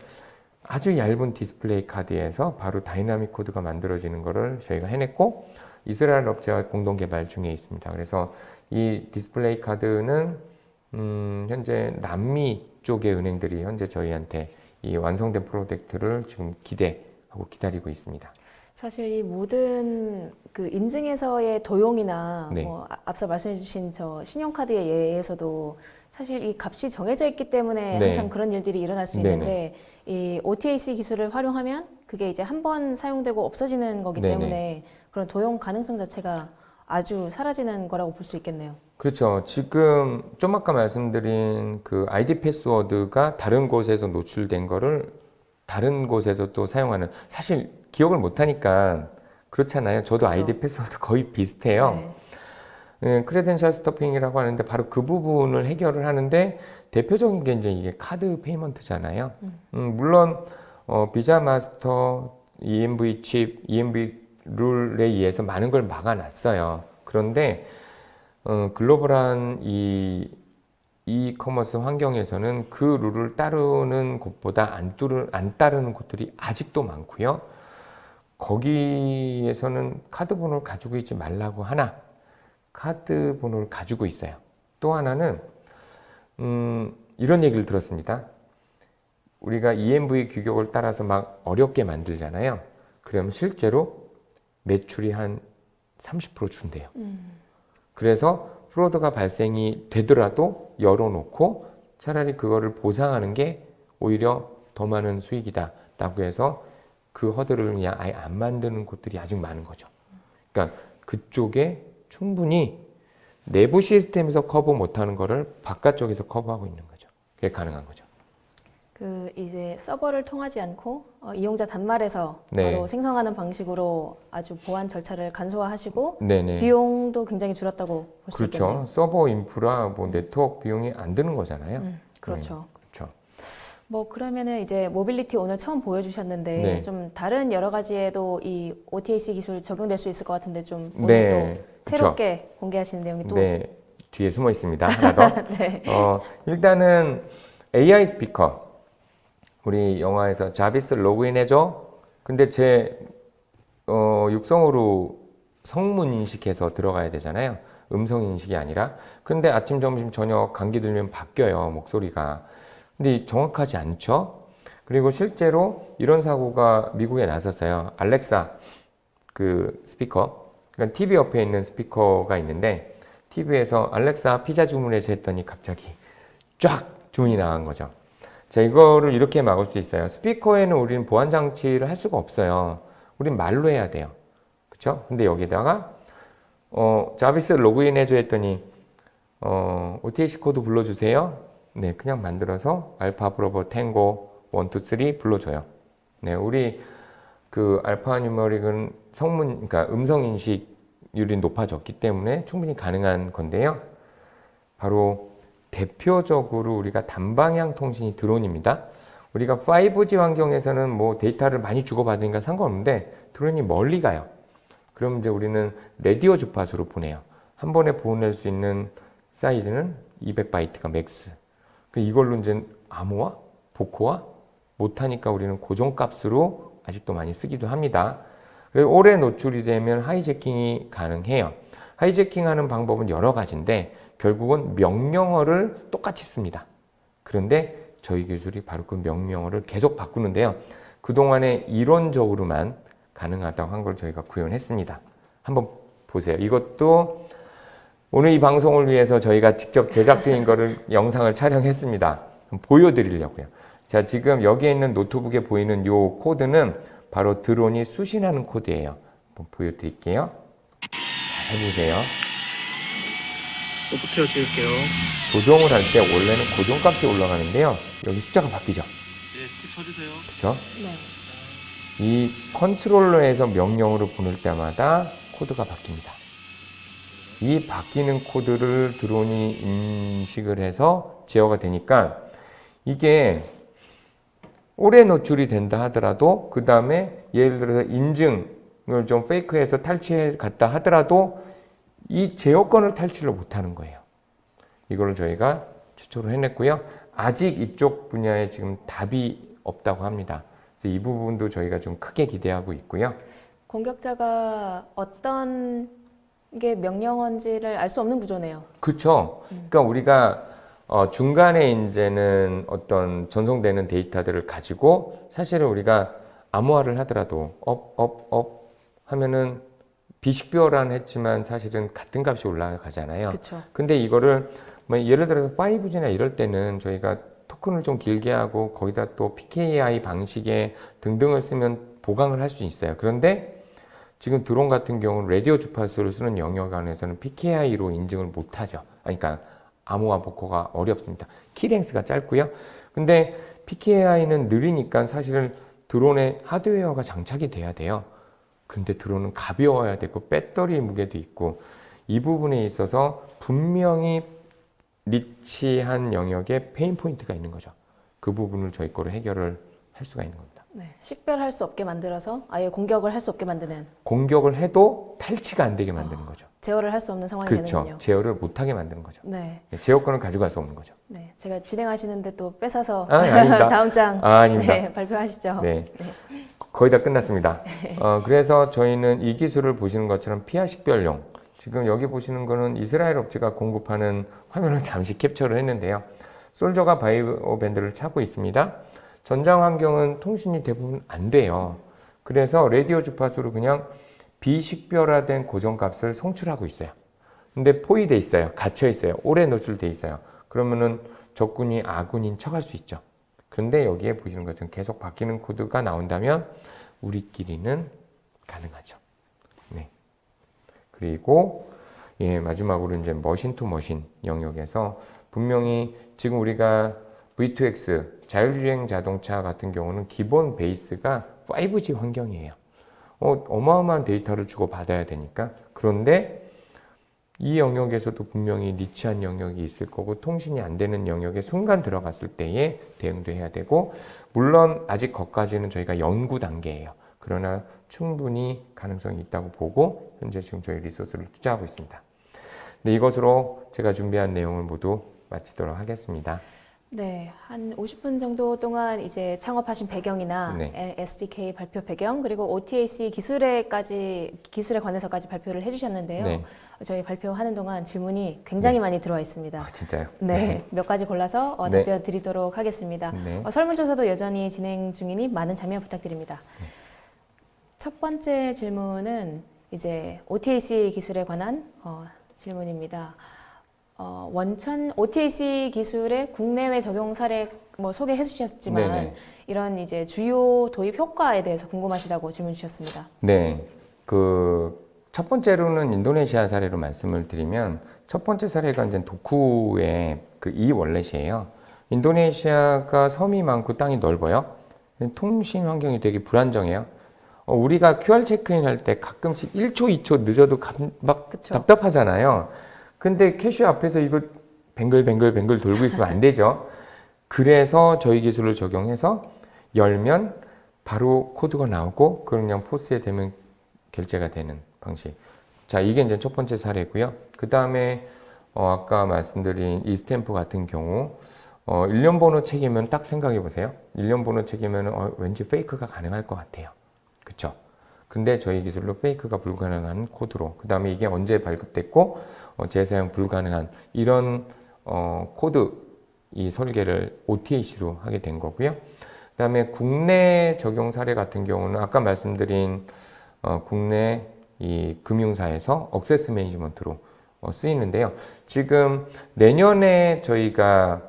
아주 얇은 디스플레이 카드에서 바로 다이나믹 코드가 만들어지는 거를 저희가 해냈고 이스라엘 업체와 공동 개발 중에 있습니다. 그래서 이 디스플레이 카드는 현재 남미 쪽의 은행들이 현재 저희한테 이 완성된 프로젝트를 지금 기대하고 기다리고 있습니다.
사실 이 모든 그 인증에서의 도용이나
네.
뭐 앞서 말씀해주신 저 신용카드의 예에서도 사실 이 값이 정해져 있기 때문에
네.
항상 그런 일들이 일어날 수
네네.
있는데 이 OTAC 기술을 활용하면 그게 이제 한 번 사용되고 없어지는 거기
네네.
때문에 그런 도용 가능성 자체가 아주 사라지는 거라고 볼 수 있겠네요.
그렇죠. 지금 좀 아까 말씀드린 그 아이디 패스워드가 다른 곳에서 노출된 거를 다른 곳에서 또 사용하는 사실 기억을 못 하니까 그렇잖아요. 저도
그렇죠.
아이디 패스워드 거의 비슷해요.
네.
크레덴셜 스토핑이라고 하는데 바로 그 부분을 해결을 하는데 대표적인 게 이제 이게 카드 페이먼트잖아요. 물론 비자 마스터, EMV 칩, EMV 룰에 의해서 많은 걸 막아놨어요. 그런데 글로벌한 이 이커머스 환경에서는 그 룰을 따르는 곳보다 안 따르는 곳들이 아직도 많고요. 거기에서는 카드 번호를 가지고 있지 말라고 하나 카드 번호를 가지고 있어요. 또 하나는 이런 얘기를 들었습니다. 우리가 EMV 규격을 따라서 막 어렵게 만들잖아요. 그러면 실제로 매출이 한 30% 준대요. 그래서 프로드가 발생이 되더라도 열어놓고 차라리 그거를 보상하는 게 오히려 더 많은 수익이다 라고 해서 그 허들을 그냥 아예 안 만드는 곳들이 아직 많은 거죠. 그러니까 그쪽에 충분히 내부 시스템에서 커버 못하는 거를 바깥쪽에서 커버하고 있는 거죠. 그게 가능한 거죠.
그 이제 서버를 통하지 않고 이용자 단말에서
네.
바로 생성하는 방식으로 아주 보안 절차를 간소화하시고
네네.
비용도 굉장히 줄었다고 볼 수 있겠네요.
그렇죠. 서버 인프라, 뭐 네트워크 비용이 안 드는 거잖아요.
그렇죠.
그렇죠.
뭐 그러면은 이제 모빌리티 오늘 처음 보여주셨는데
네.
좀 다른 여러 가지에도 이 OTAC 기술 적용될 수 있을 것 같은데 좀 오늘
네.
또
그쵸.
새롭게 공개하시는 내용이 또
네. 뒤에 숨어 있습니다. 하나 더.
네.
일단은 AI 스피커. 우리 영화에서 자비스 로그인 해줘. 근데 제 육성으로 성문 인식해서 들어가야 되잖아요. 음성 인식이 아니라. 근데 아침, 점심, 저녁 감기 들면 바뀌어요. 목소리가. 근데 정확하지 않죠. 그리고 실제로 이런 사고가 미국에 났었어요. 알렉사 그 스피커. 그러니까 TV 옆에 있는 스피커가 있는데 TV에서 알렉사 피자 주문해서 했더니 갑자기 쫙 주문이 나간 거죠. 자, 이거를 이렇게 막을 수 있어요. 스피커에는 우리는 보안 장치를 할 수가 없어요. 우린 말로 해야 돼요. 그쵸? 근데 여기다가, 자비스 로그인 해줘 했더니, OTAC 코드 불러주세요. 네, 그냥 만들어서 알파 브로보 탱고 1, 2, 3 불러줘요. 네, 우리 그 알파 뉴머릭은 그러니까 음성 인식률이 높아졌기 때문에 충분히 가능한 건데요. 바로 대표적으로 우리가 단방향 통신이 드론입니다. 우리가 5G 환경에서는 뭐 데이터를 많이 주고받으니까 상관없는데 드론이 멀리 가요. 그럼 이제 우리는 라디오 주파수로 보내요. 한 번에 보낼 수 있는 사이즈는 200바이트가 맥스. 이걸로 이제 암호화, 복호화 못하니까 우리는 고정값으로 아직도 많이 쓰기도 합니다. 그래서 오래 노출이 되면 하이제킹이 가능해요. 하이제킹하는 방법은 여러 가지인데 결국은 명령어를 똑같이 씁니다. 그런데 저희 기술이 바로 그 명령어를 계속 바꾸는데요. 그동안에 이론적으로만 가능하다고 한 걸 저희가 구현했습니다. 한번 보세요. 이것도 오늘 이 방송을 위해서 저희가 직접 제작 중인 거를 영상을 촬영했습니다. 보여드리려고요. 자, 지금 여기에 있는 노트북에 보이는 이 코드는 바로 드론이 수신하는 코드예요. 한번 보여드릴게요. 잘 보세요.
소프트웨어 지울게요.
조정을 할 때 원래는 고정값이 올라가는데요. 여기 숫자가 바뀌죠.
네, 스틱 쳐주세요.
그렇죠?
네.
이 컨트롤러에서 명령으로 보낼 때마다 코드가 바뀝니다. 이 바뀌는 코드를 드론이 인식을 해서 제어가 되니까 이게 오래 노출이 된다 하더라도 그 다음에 예를 들어서 인증을 좀 페이크해서 탈취해 갔다 하더라도 이 제어권을 탈취를 못하는 거예요. 이거를 저희가 최초로 해냈고요. 아직 이쪽 분야에 지금 답이 없다고 합니다. 이 부분도 저희가 좀 크게 기대하고 있고요.
공격자가 어떤 게 명령어인지를 알 수 없는 구조네요.
그렇죠. 그러니까 우리가 중간에 이제는 어떤 전송되는 데이터들을 가지고 사실은 우리가 암호화를 하더라도 업 하면은 비식별화는 했지만 사실은 같은 값이 올라가잖아요.
그렇죠.
근데 이거를 뭐 예를 들어서 5G나 이럴 때는 저희가 토큰을 좀 길게 하고 거기다 또 PKI 방식의 등등을 쓰면 보강을 할 수 있어요. 그런데 지금 드론 같은 경우는 라디오 주파수를 쓰는 영역 안에서는 PKI로 인증을 못하죠. 그러니까 암호화 복호가 어렵습니다. 키랭스가 짧고요. 근데 PKI는 느리니까 사실은 드론에 하드웨어가 장착이 돼야 돼요. 근데 드론은 가벼워야 되고 배터리 무게도 있고 이 부분에 있어서 분명히 니치한 영역에 페인 포인트가 있는 거죠. 그 부분을 저희 거로 해결을 할 수가 있는 겁니다.
네. 식별할 수 없게 만들어서 아예 공격을 할 수 없게 만드는,
공격을 해도 탈취가 안 되게 만드는 거죠.
제어를 할 수 없는 상황이
그렇죠.
되는군요.
제어를 못하게 만드는 거죠.
네.
제어권을 가져갈 수 없는 거죠.
네. 제가 진행하시는데 또 뺏어서
아닙니다.
다음 장
아닙니다.
네, 발표하시죠.
네. 거의 다 끝났습니다. 그래서 저희는 이 기술을 보시는 것처럼 피하 식별용. 지금 여기 보시는 거는 이스라엘 업체가 공급하는 화면을 잠시 캡처를 했는데요. 솔저가 바이오 밴드를 차고 있습니다. 전장 환경은 통신이 대부분 안 돼요. 그래서 라디오 주파수로 그냥 비식별화된 고정값을 송출하고 있어요. 근데 포위돼 있어요. 갇혀 있어요. 오래 노출돼 있어요. 그러면은 적군이 아군인 척할 수 있죠. 그런데 여기에 보시는 것처럼 계속 바뀌는 코드가 나온다면 우리끼리는 가능하죠. 네. 그리고 마지막으로 이제 머신 투 머신 영역에서 분명히 지금 우리가 V2X 자율주행 자동차 같은 경우는 기본 베이스가 5G 환경이에요. 어마어마한 데이터를 주고 받아야 되니까. 그런데 이 영역에서도 분명히 니치한 영역이 있을 거고 통신이 안 되는 영역에 순간 들어갔을 때에 대응도 해야 되고, 물론 아직 거기까지는 저희가 연구 단계예요. 그러나 충분히 가능성이 있다고 보고 현재 지금 저희 리소스를 투자하고 있습니다. 네, 이것으로 제가 준비한 내용을 모두 마치도록 하겠습니다.
네, 한 50분 정도 동안 이제 창업하신 배경이나
네.
SDK 발표 배경, 그리고 OTAC 기술에 관해서까지 발표를 해주셨는데요.
네.
저희 발표하는 동안 질문이 굉장히 많이 들어와 있습니다.
아, 진짜요?
네, 몇 가지 골라서
네.
답변 드리도록 하겠습니다.
네.
설문조사도 여전히 진행 중이니 많은 참여 부탁드립니다.
네.
첫 번째 질문은 이제 OTAC 기술에 관한 질문입니다. 원천 OTAC 기술의 국내외 적용 사례 소개해 주셨지만
네네.
이런 이제 주요 도입 효과에 대해서 궁금하시다고 질문 주셨습니다.
네. 첫 번째로는 인도네시아 사례로 말씀을 드리면, 첫 번째 사례가 이제 도쿠의 이 월렛이에요. 인도네시아가 섬이 많고 땅이 넓어요. 통신 환경이 되게 불안정해요. 우리가 QR 체크인 할 때 가끔씩 1초, 2초 늦어도 막
그쵸.
답답하잖아요. 근데 캐시어 앞에서 이거 뱅글뱅글 돌고 있으면 안 되죠. 그래서 저희 기술을 적용해서 열면 바로 코드가 나오고 그냥 포스에 대면 결제가 되는 방식. 자, 이게 이제 첫 번째 사례고요. 그 다음에 아까 말씀드린 이 스탬프 같은 경우 일련 번호 책이면 딱 생각해 보세요. 일련 번호 책이면 왠지 페이크가 가능할 것 같아요. 그렇죠? 근데 저희 기술로 페이크가 불가능한 코드로, 그 다음에 이게 언제 발급됐고 재사용 불가능한 이런 코드 이 설계를 OTAC로 하게 된 거고요. 그 다음에 국내 적용 사례 같은 경우는 아까 말씀드린 국내 이 금융사에서 억세스 매니지먼트로 쓰이는데요. 지금 내년에 저희가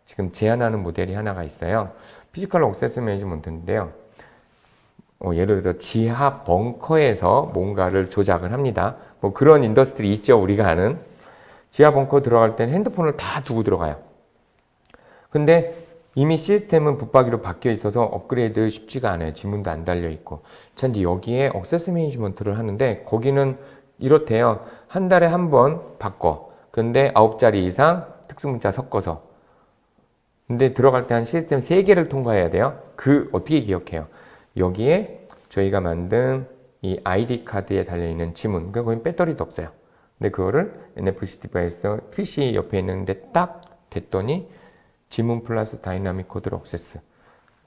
지금 제안하는 모델이 하나가 있어요. 피지컬 억세스 매니지먼트인데요. 예를 들어 지하 벙커에서 뭔가를 조작을 합니다. 뭐 그런 인더스트리 있죠. 우리가 아는. 지하 벙커 들어갈 때는 핸드폰을 다 두고 들어가요. 근데 이미 시스템은 붙박이로 바뀌어 있어서 업그레이드 쉽지가 않아요. 지문도 안 달려 있고. 근데 여기에 억세스 매니지먼트를 하는데 거기는 이렇대요. 한 달에 한 번 바꿔. 근데 9자리 이상 특수문자 섞어서. 근데 들어갈 때 한 시스템 3개를 통과해야 돼요. 어떻게 기억해요? 여기에 저희가 만든 이 ID 카드에 달려있는 지문. 그러니까 거긴 배터리도 없어요. 근데 그거를 NFC 디바이스 PC 옆에 있는데 딱 댔더니 지문 플러스 다이나믹 코드로 억세스.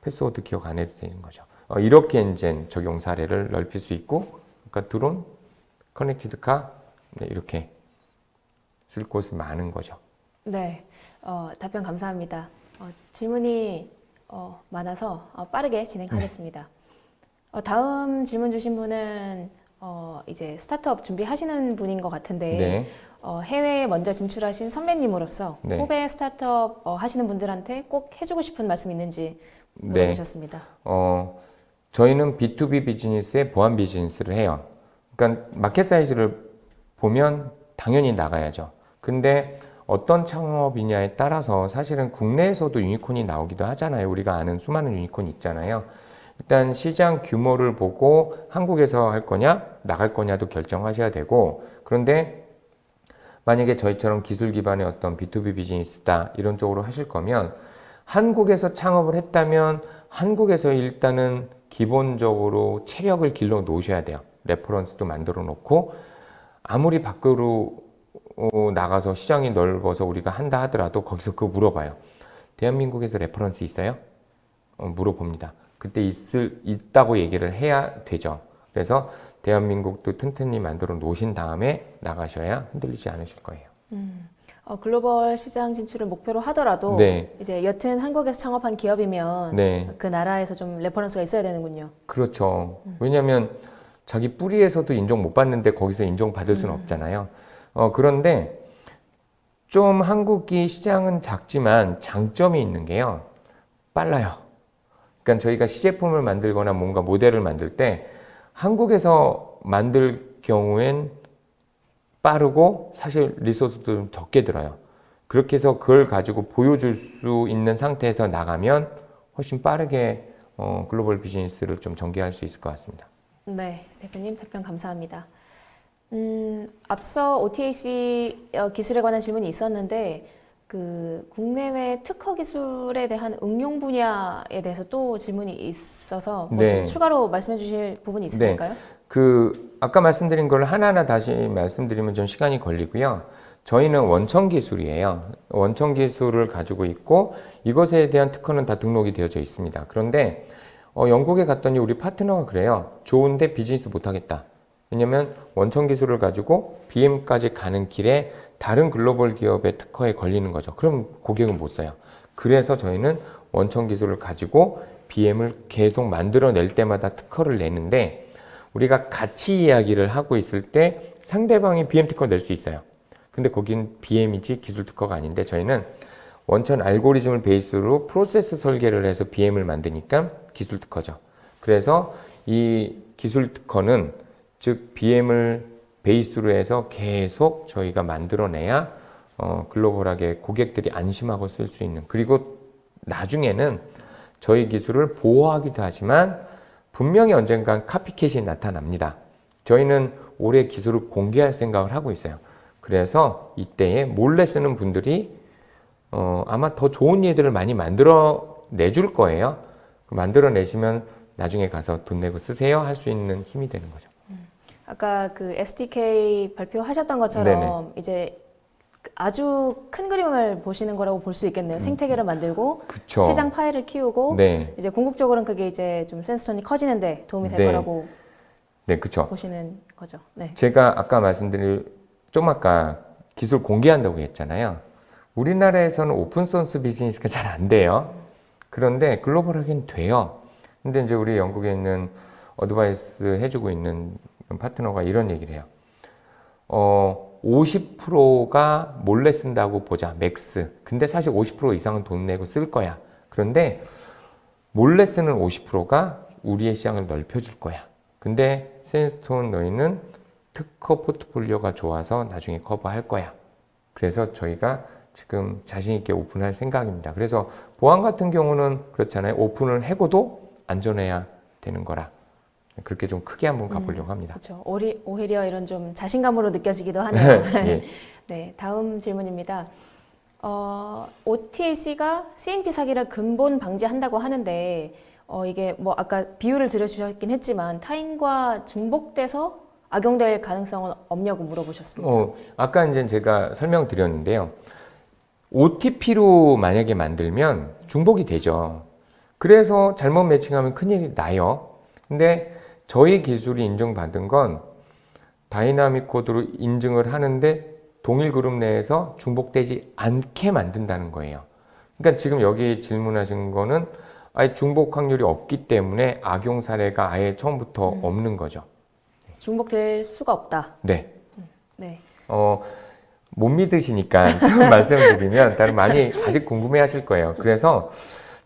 패스워드 기억 안 해도 되는 거죠. 이렇게 이제 적용 사례를 넓힐 수 있고, 그러니까 드론, 커넥티드 카, 이렇게 쓸 곳이 많은 거죠.
네, 답변 감사합니다. 질문이 많아서 빠르게 진행하겠습니다. 다음 질문 주신 분은 이제 스타트업 준비하시는 분인 것 같은데
네.
해외에 먼저 진출하신 선배님으로서
네.
후배 스타트업 하시는 분들한테 꼭 해주고 싶은 말씀 있는지
네.
물어보셨습니다.
저희는 B2B 비즈니스에 보안 비즈니스를 해요. 그러니까 마켓 사이즈를 보면 당연히 나가야죠. 근데 어떤 창업이냐에 따라서 사실은 국내에서도 유니콘이 나오기도 하잖아요. 우리가 아는 수많은 유니콘이 있잖아요. 일단 시장 규모를 보고 한국에서 할 거냐, 나갈 거냐도 결정하셔야 되고, 그런데 만약에 저희처럼 기술 기반의 어떤 B2B 비즈니스다 이런 쪽으로 하실 거면 한국에서 창업을 했다면 한국에서 일단은 기본적으로 체력을 길러 놓으셔야 돼요. 레퍼런스도 만들어 놓고, 아무리 밖으로 나가서 시장이 넓어서 우리가 한다 하더라도 거기서 그거 물어봐요. 대한민국에서 레퍼런스 있어요? 물어봅니다. 그때 있다고 얘기를 해야 되죠. 그래서 대한민국도 튼튼히 만들어 놓으신 다음에 나가셔야 흔들리지 않으실 거예요.
글로벌 시장 진출을 목표로 하더라도
네.
이제 여튼 한국에서 창업한 기업이면
네.
그 나라에서 좀 레퍼런스가 있어야 되는군요.
그렇죠. 왜냐하면 자기 뿌리에서도 인정 못 받는데 거기서 인정받을 수는 없잖아요. 그런데 좀 한국이 시장은 작지만 장점이 있는 게요. 빨라요. 그러니까 저희가 시제품을 만들거나 뭔가 모델을 만들 때 한국에서 만들 경우엔 빠르고 사실 리소스도 좀 적게 들어요. 그렇게 해서 그걸 가지고 보여줄 수 있는 상태에서 나가면 훨씬 빠르게 글로벌 비즈니스를 좀 전개할 수 있을 것 같습니다.
네, 대표님 답변 감사합니다. 앞서 OTAC 기술에 관한 질문이 있었는데 그 국내외 특허 기술에 대한 응용 분야에 대해서 또 질문이 있어서 뭐 좀
네.
추가로 말씀해 주실 부분이 있으실까요?
아까 말씀드린 걸 하나하나 다시 말씀드리면 좀 시간이 걸리고요. 저희는 원천 기술이에요. 원천 기술을 가지고 있고 이것에 대한 특허는 다 등록이 되어져 있습니다. 그런데 영국에 갔더니 우리 파트너가 그래요. 좋은데 비즈니스 못하겠다. 왜냐면 원천 기술을 가지고 BM까지 가는 길에 다른 글로벌 기업의 특허에 걸리는 거죠. 그럼 고객은 못 써요. 그래서 저희는 원천 기술을 가지고 BM을 계속 만들어낼 때마다 특허를 내는데 우리가 같이 이야기를 하고 있을 때 상대방이 BM 특허 낼 수 있어요. 근데 거긴 BM이지 기술 특허가 아닌데 저희는 원천 알고리즘을 베이스로 프로세스 설계를 해서 BM을 만드니까 기술 특허죠. 그래서 이 기술 특허는 즉 BM을 베이스로 해서 계속 저희가 만들어내야 글로벌하게 고객들이 안심하고 쓸 수 있는, 그리고 나중에는 저희 기술을 보호하기도 하지만 분명히 언젠간 카피캣이 나타납니다. 저희는 올해 기술을 공개할 생각을 하고 있어요. 그래서 이때에 몰래 쓰는 분들이 아마 더 좋은 예들을 많이 만들어 내줄 거예요. 만들어 내시면 나중에 가서 돈 내고 쓰세요 할 수 있는 힘이 되는 거죠.
아까 그 SDK 발표하셨던 것처럼
네네.
이제 아주 큰 그림을 보시는 거라고 볼 수 있겠네요. 생태계를 만들고
그쵸.
시장 파일을 키우고
네.
이제 궁극적으로는 그게 이제 좀 센스톤이 커지는데 도움이 될
네.
거라고.
네, 그렇죠.
보시는 거죠. 네.
제가 아까 말씀드린 좀 아까 기술 공개한다고 했잖아요. 우리나라에서는 오픈소스 비즈니스가 잘 안 돼요. 그런데 글로벌하게는 돼요. 근데 이제 우리 영국에 있는 어드바이스 해주고 있는 파트너가 이런 얘기를 해요. 50%가 몰래 쓴다고 보자, 맥스. 근데 사실 50% 이상은 돈 내고 쓸 거야. 그런데 몰래 쓰는 50%가 우리의 시장을 넓혀줄 거야. 근데 샌스톤 너희는 특허 포트폴리오가 좋아서 나중에 커버할 거야. 그래서 저희가 지금 자신 있게 오픈할 생각입니다. 그래서 보안 같은 경우는 그렇잖아요. 오픈을 해고도 안전해야 되는 거라. 그렇게 좀 크게 한번 가보려고 합니다.
그렇죠. 오히려 이런 좀 자신감으로 느껴지기도 하네요.
예.
네, 다음 질문입니다. OTAC가 CNP 사기를 근본 방지한다고 하는데 이게 뭐 아까 비유를 들어주셨긴 했지만 타인과 중복돼서 악용될 가능성은 없냐고 물어보셨습니다.
아까 이제 제가 설명드렸는데요. OTP로 만약에 만들면 중복이 되죠. 그래서 잘못 매칭하면 큰일이 나요. 근데 저희 기술이 인정받은 건 다이나믹 코드로 인증을 하는데 동일 그룹 내에서 중복되지 않게 만든다는 거예요. 그러니까 지금 여기 질문하신 거는 아예 중복 확률이 없기 때문에 악용 사례가 아예 처음부터 없는 거죠.
중복될 수가 없다.
네.
네.
못 믿으시니까 좀 말씀드리면 다른 많이 아직 궁금해 하실 거예요. 그래서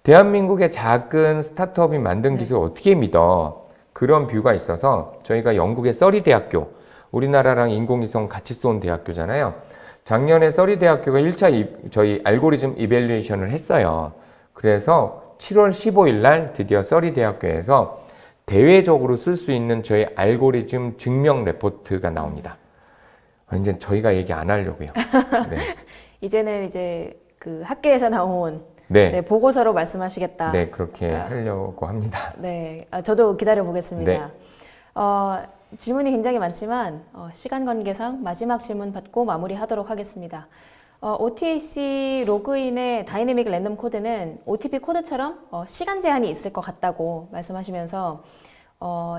대한민국의 작은 스타트업이 만든 기술을 어떻게 믿어? 그런 뷰가 있어서 저희가 영국의 서리 대학교, 우리나라랑 인공위성 같이 쏜 대학교잖아요. 작년에 서리 대학교가 1차 저희 알고리즘 이밸류에이션을 했어요. 그래서 7월 15일 날 드디어 서리 대학교에서 대외적으로 쓸 수 있는 저희 알고리즘 증명 레포트가 나옵니다. 이제 저희가 얘기 안 하려고요. 네.
이제는 이제 그 학계에서 나온
네.
보고서로 말씀하시겠다.
네, 그렇게 하려고 합니다.
네, 저도 기다려 보겠습니다.
네.
질문이 굉장히 많지만 시간 관계상 마지막 질문 받고 마무리하도록 하겠습니다. OTAC 로그인의 다이내믹 랜덤 코드는 OTP 코드처럼 시간 제한이 있을 것 같다고 말씀하시면서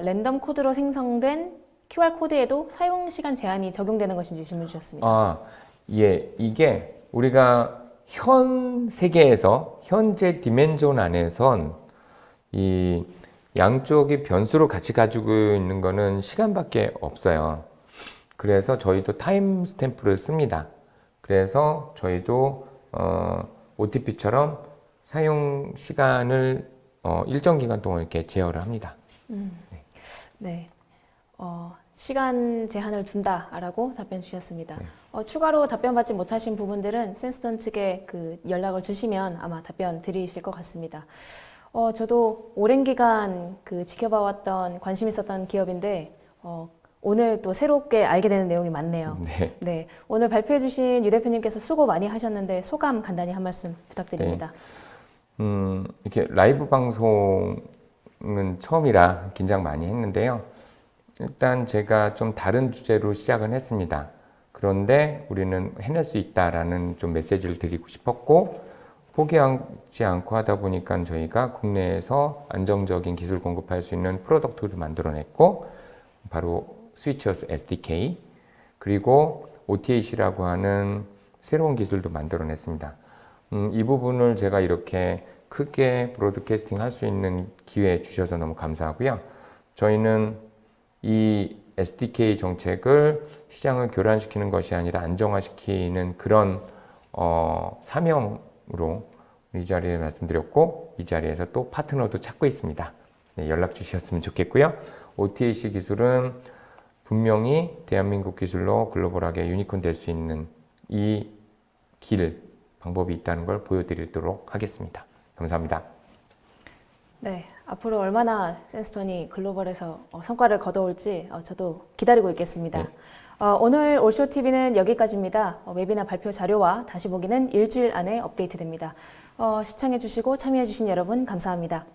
랜덤 코드로 생성된 QR 코드에도 사용 시간 제한이 적용되는 것인지 질문 주셨습니다.
예, 이게 우리가 현 세계에서 현재 디멘전 안에선 이 양쪽이 변수로 같이 가지고 있는 거는 시간밖에 없어요. 그래서 저희도 타임 스탬프를 씁니다. 그래서 저희도 OTP처럼 사용 시간을 일정 기간 동안 이렇게 제어를 합니다.
네. 시간 제한을 둔다라고 답변 주셨습니다. 추가로 답변 받지 못하신 부분들은 샌스톤 측에 그 연락을 주시면 아마 답변 드리실 것 같습니다. 저도 오랜 기간 그 지켜봐왔던 관심 있었던 기업인데 오늘 또 새롭게 알게 되는 내용이 많네요.
네.
네, 오늘 발표해주신 유 대표님께서 수고 많이 하셨는데 소감 간단히 한 말씀 부탁드립니다.
네. 이렇게 라이브 방송은 처음이라 긴장 많이 했는데요. 일단 제가 좀 다른 주제로 시작은 했습니다. 그런데 우리는 해낼 수 있다라는 좀 메시지를 드리고 싶었고 포기하지 않고 하다 보니까 저희가 국내에서 안정적인 기술 공급할 수 있는 프로덕트를 만들어냈고 바로 스위치어스 SDK 그리고 OTAC라고 하는 새로운 기술도 만들어냈습니다. 이 부분을 제가 이렇게 크게 브로드캐스팅 할 수 있는 기회 주셔서 너무 감사하고요. 저희는 이 SDK 정책을 시장을 교란시키는 것이 아니라 안정화시키는 그런 사명으로 이 자리에 말씀드렸고 이 자리에서 또 파트너도 찾고 있습니다. 네, 연락 주셨으면 좋겠고요. OTAC 기술은 분명히 대한민국 기술로 글로벌하게 유니콘 될 수 있는 이 방법이 있다는 걸 보여드리도록 하겠습니다. 감사합니다.
네, 앞으로 얼마나 샌스톤이 글로벌에서 성과를 거둬올지 저도 기다리고 있겠습니다.
네.
오늘 올쇼TV는 여기까지입니다. 웨비나 발표 자료와 다시 보기는 일주일 안에 업데이트됩니다. 시청해주시고 참여해주신 여러분 감사합니다.